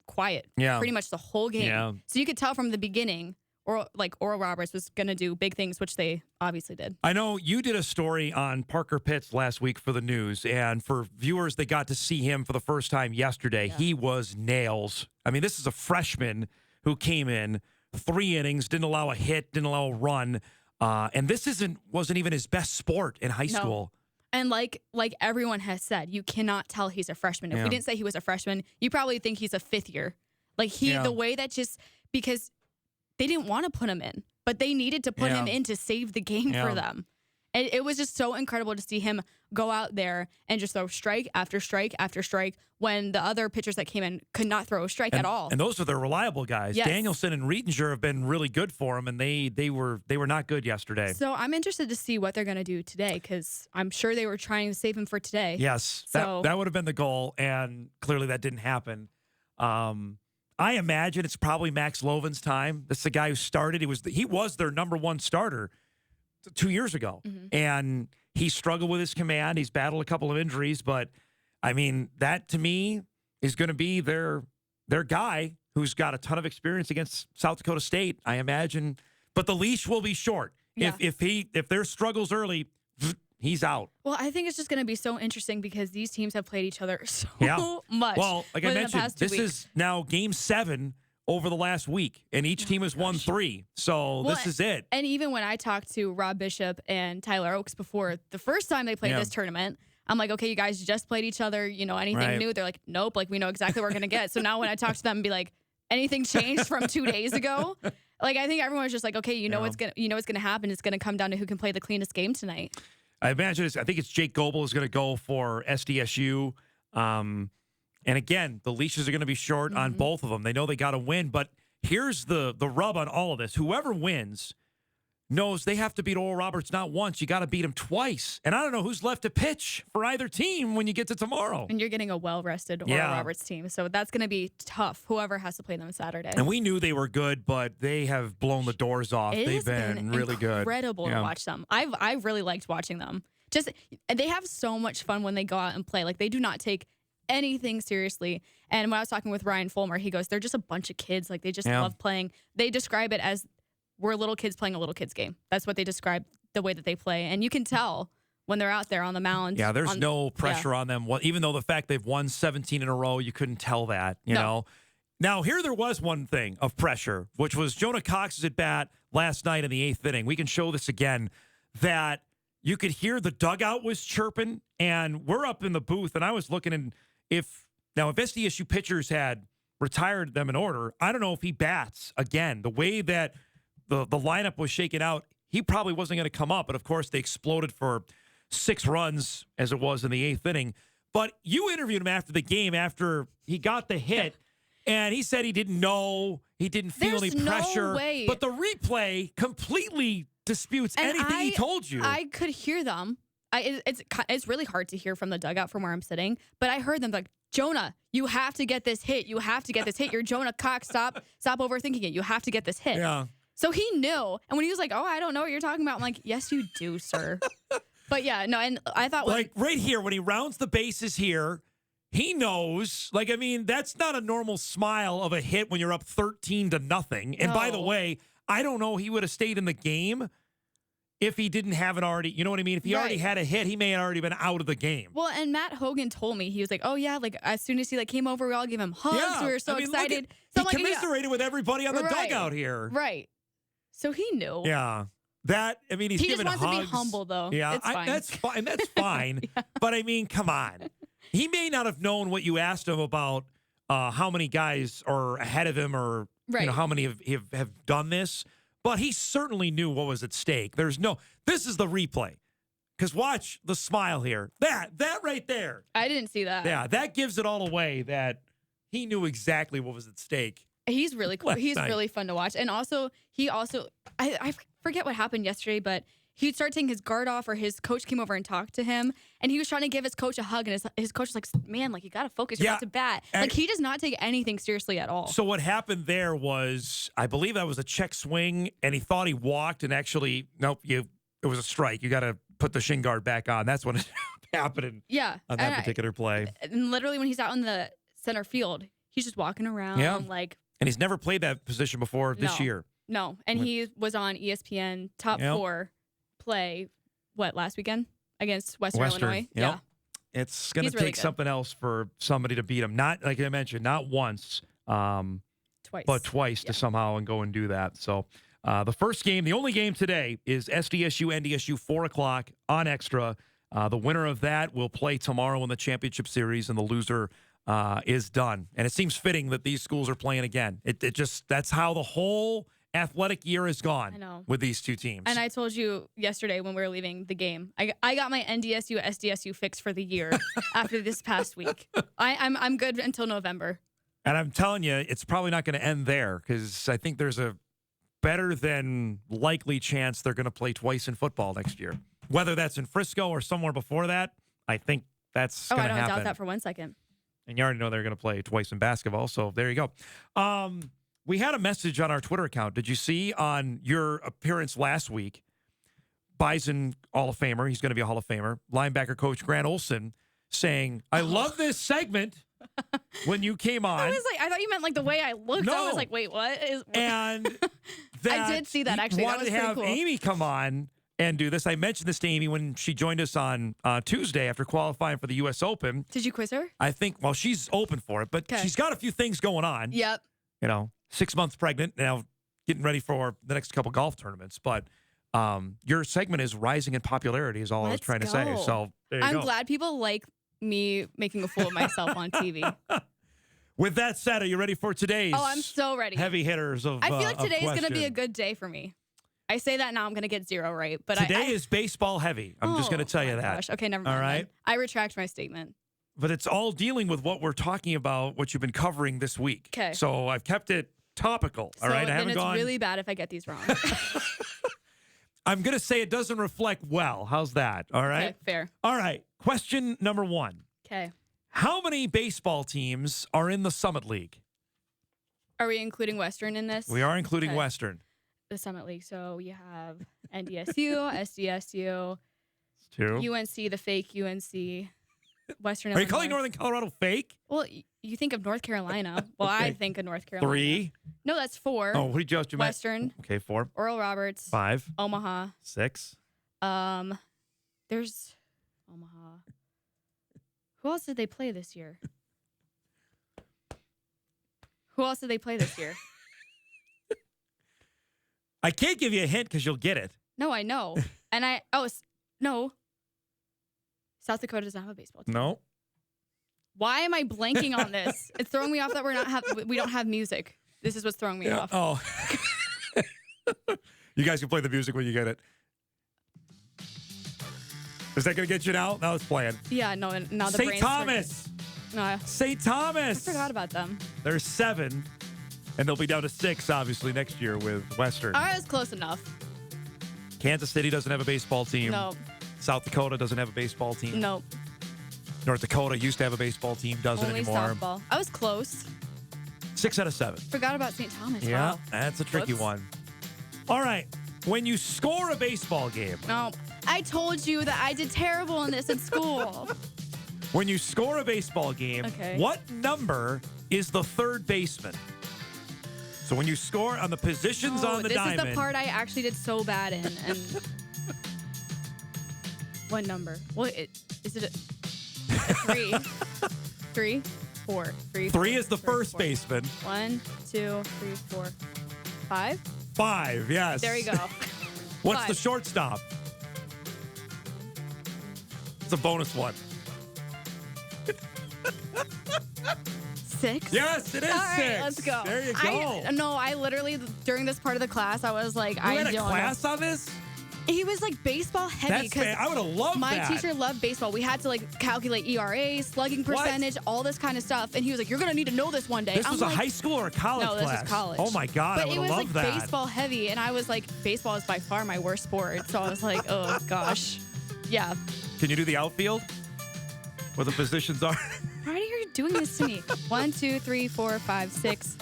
quiet pretty much the whole game. Yeah. So you could tell from the beginning, Oral Roberts was going to do big things, which they obviously did. I know you did a story on Parker Pitts last week for the news, and for viewers that got to see him for the first time yesterday, he was nails. I mean, this is a freshman who came in 3 innings, didn't allow a hit, didn't allow a run, and this wasn't even his best sport in high school. And like everyone has said, you cannot tell he's a freshman. If we didn't say he was a freshman, you probably think he's a fifth year. Like the way that because they didn't want to put him in, but they needed to put him in to save the game for them. And it was just so incredible to see him go out there and just throw strike after strike after strike when the other pitchers that came in could not throw a strike at all. And those are their reliable guys. Yes. Danielson and Riedinger have been really good for him, and they were not good yesterday. So I'm interested to see what they're going to do today because I'm sure they were trying to save him for today. Yes, that would have been the goal, and clearly that didn't happen. I imagine it's probably Max Loven's time. That's the guy who started. He was their number one starter 2 years ago, and he struggled with his command. He's battled a couple of injuries, but I mean, that to me is going to be their guy who's got a ton of experience against South Dakota State, I imagine. But the leash will be short. Yeah. If there's struggles early, he's out. Well, I think it's just going to be so interesting because these teams have played each other so much. Well, like I mentioned, this is now Game 7 over the last week, and each team has won 3. So this is it. And even when I talked to Rob Bishop and Tyler Oakes before the first time they played this tournament, I'm like, okay, you guys just played each other. Anything new? They're like, nope. Like, we know exactly what we're going to get. So now when I talk to them and be like, anything changed from 2 days ago? Like, I think everyone's just like, okay, what's going to happen. It's going to come down to who can play the cleanest game tonight. I imagine I think it's Jake Goebel is going to go for SDSU. And again, the leashes are going to be short on both of them. They know they got to win, but here's the rub on all of this. Whoever wins knows they have to beat Oral Roberts not once. You got to beat him twice. And I don't know who's left to pitch for either team when you get to tomorrow. And you're getting a well-rested Oral Roberts team, so that's going to be tough, whoever has to play them Saturday. And we knew they were good, but they have blown the doors off. They've been really good. Incredible to watch them. I've really liked watching them. Just they have so much fun when they go out and play. Like, they do not take anything seriously. And when I was talking with Ryan Fulmer, he goes, they're just a bunch of kids. Like, they just love playing. They describe it as we're little kids playing a little kids game. That's what they describe the way that they play. And you can tell when they're out there on the mound. Yeah, there's no pressure on them. Even though the fact they've won 17 in a row, you couldn't tell that, you know. Now, here there was one thing of pressure, which was Jonah Cox's at bat last night in the 8th inning. We can show this again, that you could hear the dugout was chirping, and we're up in the booth, and I was looking, and if SDSU pitchers had retired them in order, I don't know if he bats again. The way that the lineup was shaken out, he probably wasn't going to come up, but of course they exploded for 6 runs as it was in the 8th inning. But you interviewed him after the game, after he got the hit, and he said he didn't know, he didn't feel any pressure. No way. But the replay completely disputes anything he told you. I could hear them. It's really hard to hear from the dugout from where I'm sitting, but I heard them like, Jonah, you have to get this hit. You have to get this hit. You're Jonah Cox. Stop overthinking it. You have to get this hit. Yeah. So he knew. And when he was like, oh, I don't know what you're talking about, I'm like, yes, you do, sir. But yeah, no, and I thought like right here, when he rounds the bases here, he knows. Like, I mean, that's not a normal smile of a hit when you're up 13-0. And by the way, I don't know he would have stayed in the game if he didn't have it already. You know what I mean? If he already had a hit, he may have already been out of the game. Well, and Matt Hogan told me, he was like, oh yeah, like as soon as he came over, we all gave him hugs. We were so excited. So he commiserated with everybody on the dugout here. Right. So he knew. Yeah. That, I mean, he's he giving just wants hugs. to be humble, though. Yeah, it's fine. That's fine. That's fine. But I mean, come on. He may not have known what you asked him about how many guys are ahead of him, or how many have done this. But he certainly knew what was at stake. This is the replay. Because watch the smile here. That right there. I didn't see that. Yeah, that gives it all away that he knew exactly what was at stake. He's really cool. He's really fun to watch. And also, I forget what happened yesterday, but he'd start taking his guard off, or his coach came over and talked to him, and he was trying to give his coach a hug, and his coach was like, man, like, you got to focus. You're about to bat. Like, he does not take anything seriously at all. So what happened there was, I believe that was a check swing, and he thought he walked, and actually, nope, it was a strike. You got to put the shin guard back on. That's what happened on that particular play. And literally, when he's out in the center field, he's just walking around. And he's never played that position before this year. No, and he was on ESPN Top 4 play, last weekend against Western Illinois? Yep. Yeah. It's going to take something else for somebody to beat him. Not, like I mentioned, not once, twice. But twice to somehow and go and do that. So the first game, the only game today, is SDSU, NDSU, 4 o'clock on Extra. The winner of that will play tomorrow in the championship series, and the loser is done. And it seems fitting that these schools are playing again. That's how the whole athletic year has gone with these two teams. And I told you yesterday when we were leaving the game, I got my NDSU, SDSU fix for the year after this past week. I'm good until November. And I'm telling you, it's probably not going to end there because I think there's a better than likely chance they're going to play twice in football next year. Whether that's in Frisco or somewhere before that, I think that's going to happen. I don't doubt that for 1 second. And you already know they're going to play twice in basketball, so there you go. We had a message on our Twitter account. Did you see on your appearance last week, Bison, Hall of Famer, he's going to be a Hall of Famer, linebacker coach Grant Olson saying, I love this segment when you came on. I thought you meant like the way I looked. No. I was like, wait, what? And I did see that, actually. Wanted that was to have cool. Amy come on and do this. I mentioned this to Amy when she joined us on Tuesday after qualifying for the U.S. Open. Did you quiz her? I think, well, she's open for it, but she's got a few things going on. Yep. 6 months pregnant, now getting ready for the next couple golf tournaments. But your segment is rising in popularity is all I was trying to say. So there you go. I'm glad people like me making a fool of myself on TV. With that said, are you ready for today's I'm so ready. Heavy hitters of I feel like today's going to be a question? good day for me. I say that now I'm going to get 0 right. But Today is baseball heavy. I'm just going to tell you that. Gosh. Okay, never mind. All right. Then. I retract my statement. But it's all dealing with what we're talking about, what you've been covering this week. Okay. So I've kept it topical. All right. Then it's really bad if I get these wrong. I'm going to say it doesn't reflect well. How's that? All right. Okay, fair. All right. Question number 1. Okay. How many baseball teams are in the Summit League? Are we including Western in this? We are including Okay. Western. The Summit League. So you have NDSU, SDSU, 2. UNC, the fake UNC, Western Are you Illinois. calling Northern Colorado fake? Well, you think of North Carolina. Well, I think of North Carolina. 3. No, that's 4. Oh, who did you Western. Okay, 4. Oral Roberts. 5. Omaha. 6. There's Omaha. Who else did they play this year? Who else did they play this year? I can't give you a hint because you'll get it. No, I know. And no. South Dakota does not have a baseball team. No. Why am I blanking on this? It's throwing me off that we don't have music. This is what's throwing me off. Oh. You guys can play the music when you get it. Is that going to get you now? Now it's playing. Yeah, no. Now the St. brain's Thomas. No. St. Thomas. I forgot about them. There's 7, and they'll be down to 6, obviously, next year with Western. All right, that's close enough. Kansas City doesn't have a baseball team. No. South Dakota doesn't have a baseball team. No. North Dakota used to have a baseball team, doesn't Only anymore. softball. I was close. 6 out of 7. Forgot about St. Thomas. Yeah, Wow. that's a tricky Whoops. one. All right. When you score a baseball game, No. I told you that I did terrible in this in school. when you score a baseball game, Okay. what number is the third baseman? So when you score on the positions on the diamond. This is the part I actually did so bad in. And what number? Well, is it a 3? 3? 4. 3. 3 is the 4, first 4. baseman. 1, 2, 3, 4, 5. 5, yes. There you go. What's 5. the shortstop? It's a bonus one. 6? Yes, it is All 6. right, let's go. There you go. I literally, during this part of the class, I was like, You I had a don't class know. on this? He was like baseball heavy. That's I would have loved my that. teacher loved baseball. We had to like calculate ERA, slugging percentage, all this kind of stuff. And he was like, "You're gonna need to know this one day." This I'm was like, a high school or a college no, class? this is college. Oh my God, I But would it have was loved like that. baseball heavy, and I was like, baseball is by far my worst sport. So I was like, oh gosh, yeah. Can you do the outfield? Where the positions are? Why are you doing this to me? 1, 2, 3, 4, 5, 6,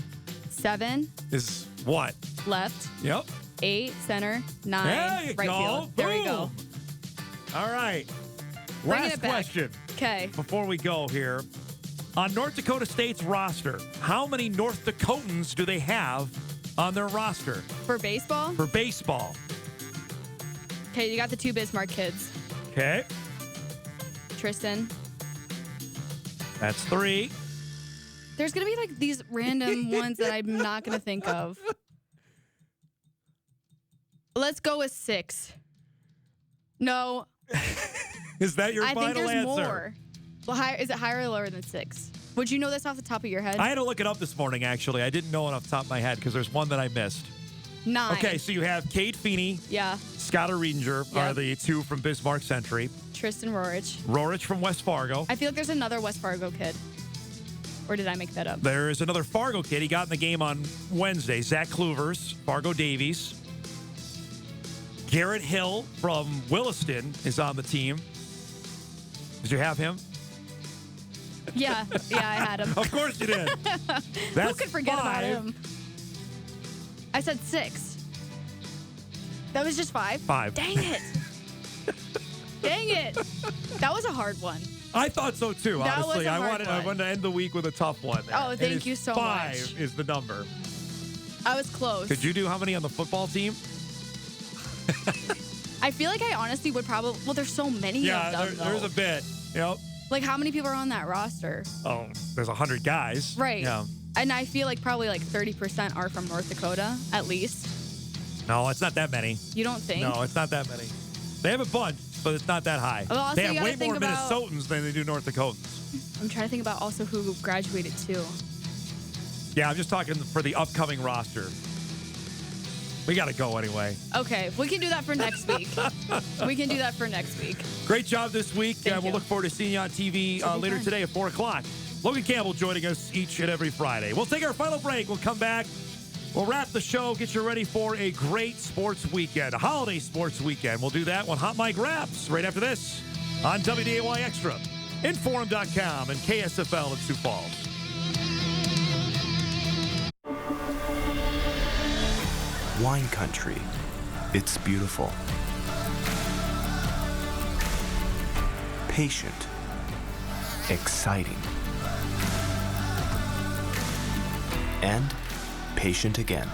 7. Is what? Left. Yep. 8, center, 9, There you right go. field. There we go. All right. Bringing Last it back. question. Okay. Before we go here. On North Dakota State's roster, how many North Dakotans do they have on their roster? For baseball? For baseball. Okay, you got the 2 Bismarck kids. Okay. Tristan. That's 3. There's going to be like these random ones that I'm not going to think of. Let's go with 6. No. Is that your final answer? I think there's more. Well, is it higher or lower than 6? Would you know this off the top of your head? I had to look it up this morning, actually. I didn't know it off the top of my head because there's one that I missed. 9. Okay, so you have Kate Feeney. Yeah. Scott Aringer are the 2 from Bismarck Century. Tristan Rorich. Rorich from West Fargo. I feel like there's another West Fargo kid. Or did I make that up? There is another Fargo kid. He got in the game on Wednesday. Zach Kluvers, Fargo Davies. Garrett Hill from Williston is on the team. Did you have him? Yeah, I had him. Of course you did. Who could forget about him? I said 6. That was just 5? 5. Dang it. Dang it. That was a hard one. I thought so too, That honestly. was a hard I wanted to end the week with a tough one. There. Oh, thank you so much. 5 is the number. I was close. Could you do how many on the football team? I feel like I honestly would probably. Well, there's so many of them. There's a bit. Yep. Like, how many people are on that roster? Oh, there's 100 guys. Right. Yeah. And I feel like probably like 30% are from North Dakota, at least. No, it's not that many. You don't think? No, it's not that many. They have a bunch, but it's not that high. Well, they have way more Minnesotans than they do North Dakotans. I'm trying to think about also who graduated too. Yeah, I'm just talking for the upcoming roster. We got to go anyway. Okay, we can do that for next week. We can do that for next week. Great job this week. We'll look forward to seeing you on TV later today at 4 o'clock. Logan Campbell joining us each and every Friday. We'll take our final break. We'll come back. We'll wrap the show, get you ready for a great sports weekend, a holiday sports weekend. We'll do that when Hot Mic wraps right after this on WDAY Extra, Inforum.com, and KSFL in Sioux Falls. Wine country. It's beautiful. Patient. Exciting. And patient again.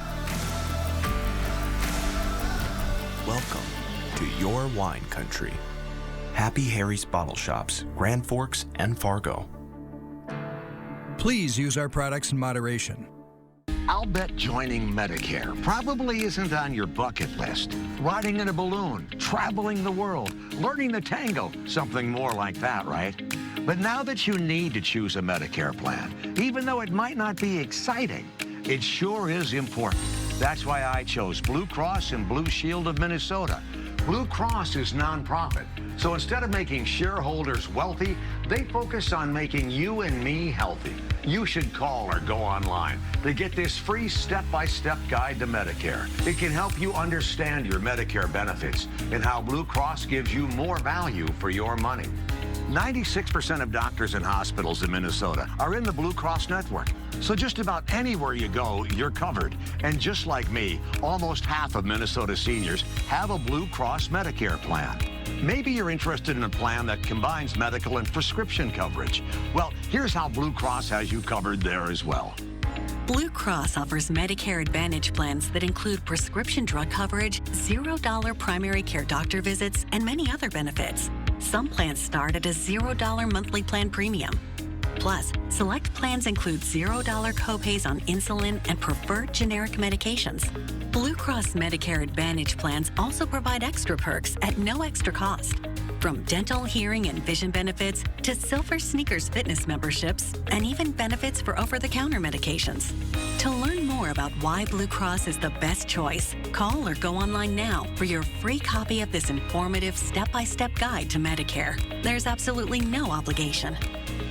Welcome to your wine country. Happy Harry's Bottle Shops, Grand Forks and Fargo. Please use our products in moderation. I'll bet joining Medicare probably isn't on your bucket list. Riding in a balloon, traveling the world, learning the tango, something more like that, right? But now that you need to choose a Medicare plan, even though it might not be exciting, it sure is important. That's why I chose Blue Cross and Blue Shield of Minnesota. Blue Cross is nonprofit, so instead of making shareholders wealthy, they focus on making you and me healthy. You should call or go online to get this free step-by-step guide to Medicare. It can help you understand your Medicare benefits and how Blue Cross gives you more value for your money. 96% of doctors and hospitals in Minnesota are in the Blue Cross network. So just about anywhere you go, you're covered. And just like me, almost half of Minnesota seniors have a Blue Cross Medicare plan. Maybe you're interested in a plan that combines medical and prescription coverage. Well, here's how Blue Cross has you covered there as well. Blue Cross offers Medicare Advantage plans that include prescription drug coverage, $0 primary care doctor visits, and many other benefits. Some plans start at a $0 monthly plan premium. Plus, select plans include $0 copays on insulin and preferred generic medications. Blue Cross Medicare Advantage plans also provide extra perks at no extra cost. From dental, hearing, and vision benefits to Silver Sneakers fitness memberships and even benefits for over-the-counter medications. To learn more about why Blue Cross is the best choice, call or go online now for your free copy of this informative step-by-step guide to Medicare. There's absolutely no obligation.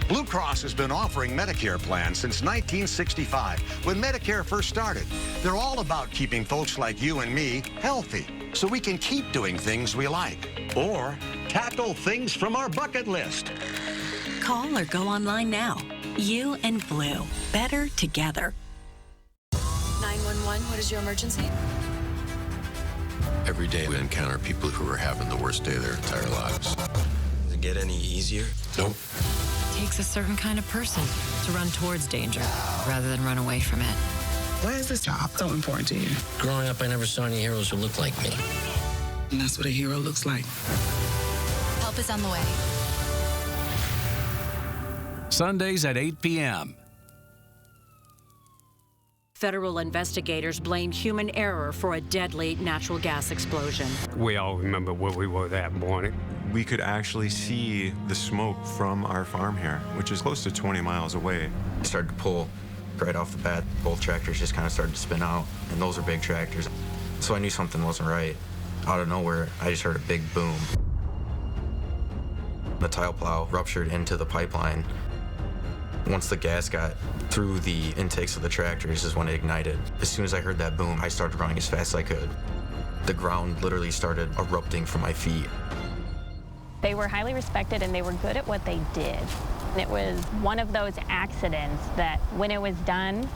Blue Cross has been offering Medicare plans since 1965, when Medicare first started. They're all about keeping folks like you and me healthy, so we can keep doing things we like, or tackle things from our bucket list. Call or go online now. You and Blue, better together. 911, what is your emergency? Every day we encounter people who are having the worst day of their entire lives. Does it get any easier? Nope. It takes a certain kind of person to run towards danger rather than run away from it. Why is this job so important to you? Growing up, I never saw any heroes who looked like me. And that's what a hero looks like. Help is on the way. Sundays at 8 p.m. Federal investigators blame human error for a deadly natural gas explosion. We all remember where we were that morning. We could actually see the smoke from our farm here, which is close to 20 miles away. I started to pull right off the bat. Both tractors just kind of started to spin out, and those are big tractors. So I knew something wasn't right. Out of nowhere, I just heard a big boom. The tile plow ruptured into the pipeline. Once the gas got through the intakes of the tractors is when it ignited. As soon as I heard that boom, I started running as fast as I could. The ground literally started erupting from my feet. They were highly respected and they were good at what they did. It was one of those accidents that, when it was done,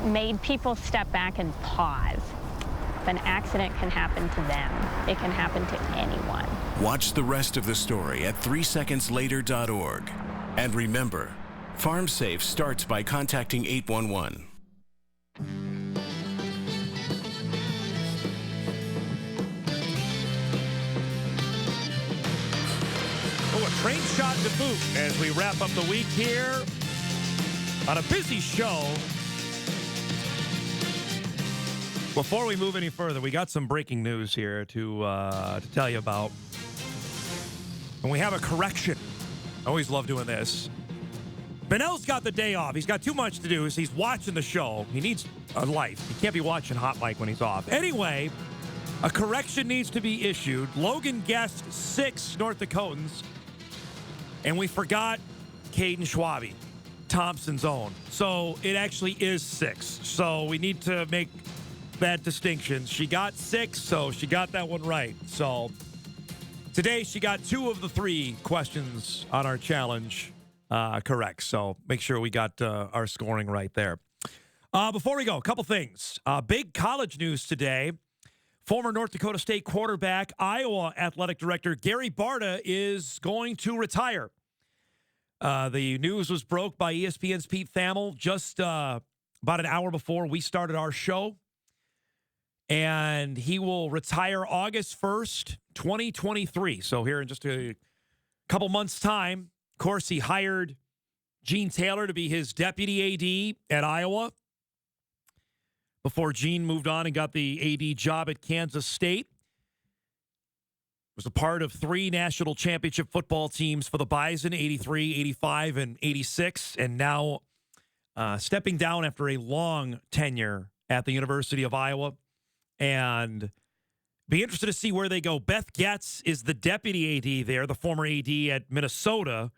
made people step back and pause. If an accident can happen to them, it can happen to anyone. Watch the rest of the story at 3secondslater.org. And remember, Farm Safe starts by contacting 811. Oh, a train shot to boot as we wrap up the week here on a busy show. Before we move any further, we got some breaking news here to tell you about. And we have a correction. I always love doing this. Benel's got the day off. He's got too much to do, so he's watching the show. He needs a life. He can't be watching Hot Mic when he's off. Anyway, a correction needs to be issued. Logan guessed 6 North Dakotans, and we forgot Caden Schwabe, Thompson's own. So it actually is 6. So we need to make that distinction. She got 6, so she got that one right. So today she got 2 of the 3 questions on our challenge correct. So make sure we got our scoring right there. Before we go, a couple things. Big college news today. Former North Dakota State quarterback, Iowa athletic director Gary Barta is going to retire. The news was broke by ESPN's Pete Thamel just about an hour before we started our show. And he will retire August 1st, 2023. So here in just a couple months' time. Of course, he hired Gene Taylor to be his deputy AD at Iowa before Gene moved on and got the AD job at Kansas State. Was a part of 3 national championship football teams for the Bison, 83, 85, and 86, and now stepping down after a long tenure at the University of Iowa. And be interested to see where they go. Beth Getz is the deputy AD there, the former AD at Minnesota.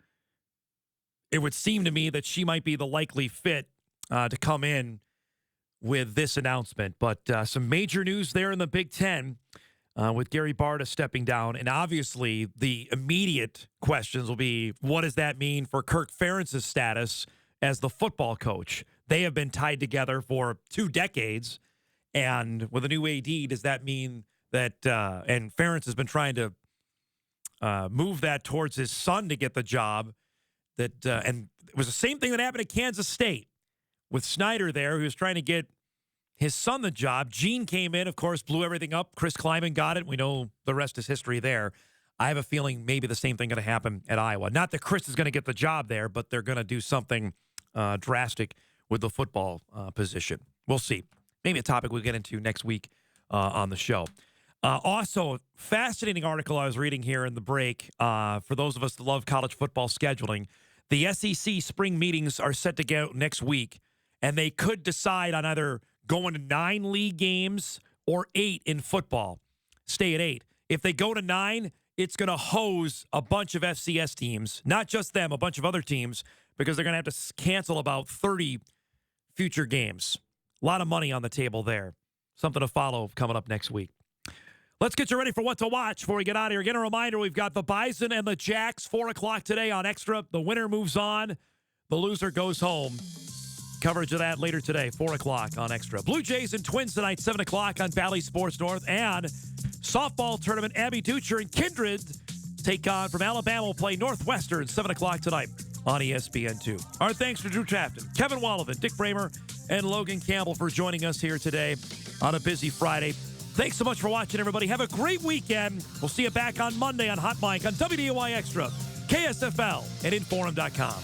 It would seem to me that she might be the likely fit to come in with this announcement. But some major news there in the Big Ten with Gary Barta stepping down. And obviously, the immediate questions will be, what does that mean for Kirk Ferentz's status as the football coach? They have been tied together for 2 decades. And with a new AD, does that mean that, and Ferentz has been trying to move that towards his son to get the job, that, and it was the same thing that happened at Kansas State with Snyder there, who was trying to get his son the job. Gene came in, of course, blew everything up. Chris Kleiman got it. We know the rest is history there. I have a feeling maybe the same thing going to happen at Iowa. Not that Chris is going to get the job there, but they're going to do something drastic with the football position. We'll see. Maybe a topic we'll get into next week on the show. Also, fascinating article I was reading here in the break. For those of us that love college football scheduling, the SEC spring meetings are set to go next week, and they could decide on either going to 9 league games or 8 in football. Stay at 8. If they go to 9, it's going to hose a bunch of FCS teams, not just them, a bunch of other teams, because they're going to have to cancel about 30 future games. A lot of money on the table there. Something to follow coming up next week. Let's get you ready for what to watch before we get out of here. Again, a reminder, we've got the Bison and the Jacks, 4 o'clock today on Extra. The winner moves on. The loser goes home. Coverage of that later today, 4 o'clock on Extra. Blue Jays and Twins tonight, 7 o'clock on Valley Sports North. And softball tournament, Abby Ducher and Kindred take on from Alabama will play Northwestern, 7 o'clock tonight on ESPN2. Our thanks to Drew Trafton, Kevin Wallevand, Dick Bremer, and Logan Campbell for joining us here today on a busy Friday. Thanks so much for watching, everybody. Have a great weekend. We'll see you back on Monday on Hot Mic on WDAY Extra, KSFL, and Inforum.com.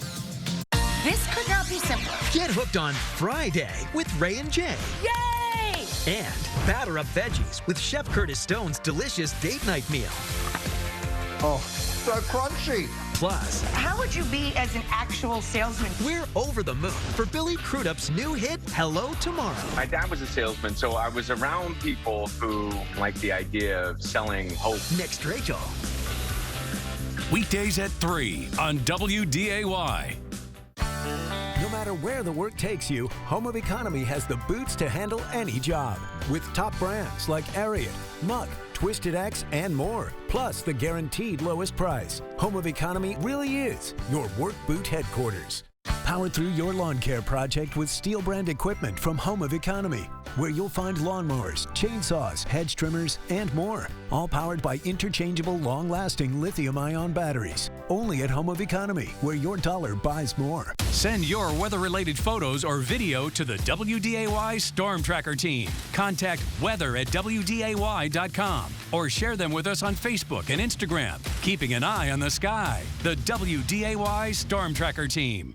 This could not be simpler. Get hooked on Friday with Ray and Jay. Yay! And batter up veggies with Chef Curtis Stone's delicious date night meal. Oh, so crunchy. Plus, how would you be as an actual salesman? We're over the moon for Billy Crudup's new hit, Hello Tomorrow. My dad was a salesman, so I was around people who liked the idea of selling hope. Next, Rachel. Weekdays at 3 on WDAY. No matter where the work takes you, Home of Economy has the boots to handle any job. With top brands like Ariat, Muck, Twisted X, and more. Plus the guaranteed lowest price. Home of Economy really is your work boot headquarters. Power through your lawn care project with Steel brand equipment from Home of Economy, where you'll find lawnmowers, chainsaws, hedge trimmers, and more. All powered by interchangeable, long-lasting lithium-ion batteries. Only at Home of Economy, where your dollar buys more. Send your weather-related photos or video to the WDAY Storm Tracker team. Contact weather@WDAY.com or share them with us on Facebook and Instagram. Keeping an eye on the sky. The WDAY Storm Tracker team.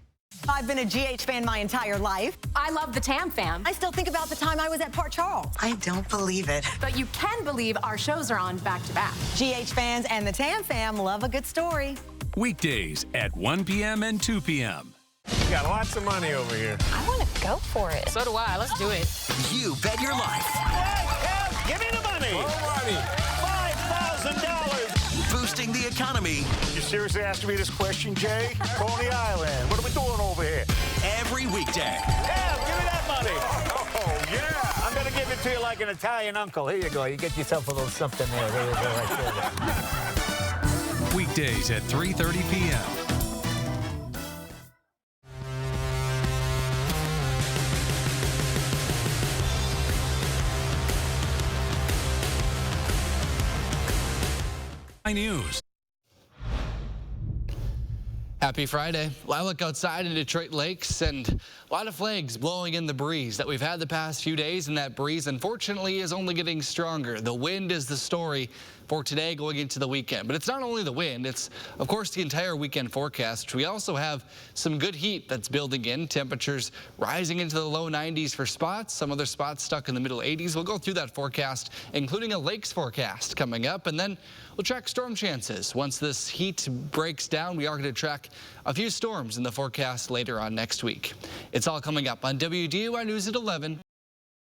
I've been a GH fan my entire life. I love the Tam Fam. I still think about the time I was at Port Charles. I don't believe it. But you can believe our shows are on back to back. GH fans and the Tam Fam love a good story. Weekdays at 1 p.m. and 2 p.m. You got lots of money over here. I want to go for it. So do I. Let's do it. You bet your life. Give me the money. More money. $5,000. Boosting the economy. You seriously asking me this question, Jay? Coney Island. What are we doing over here? Every weekday. Yeah, give me that money. Oh, yeah. I'm going to give it to you like an Italian uncle. Here you go. You get yourself a little something there. There you go. Right there. Weekdays at 3:30 p.m. News. Happy Friday. I look outside in Detroit Lakes and a lot of flags blowing in the breeze that we've had the past few days, and that breeze unfortunately is only getting stronger. The wind is the story for today going into the weekend. But it's not only the wind, it's of course the entire weekend forecast. We also have some good heat that's building in. Temperatures rising into the low 90s for spots, some other spots stuck in the middle 80s. We'll go through that forecast, including a lakes forecast coming up, and then we'll track storm chances. Once this heat breaks down, we are going to track a few storms in the forecast later on next week. It's all coming up on WDAY News at 11.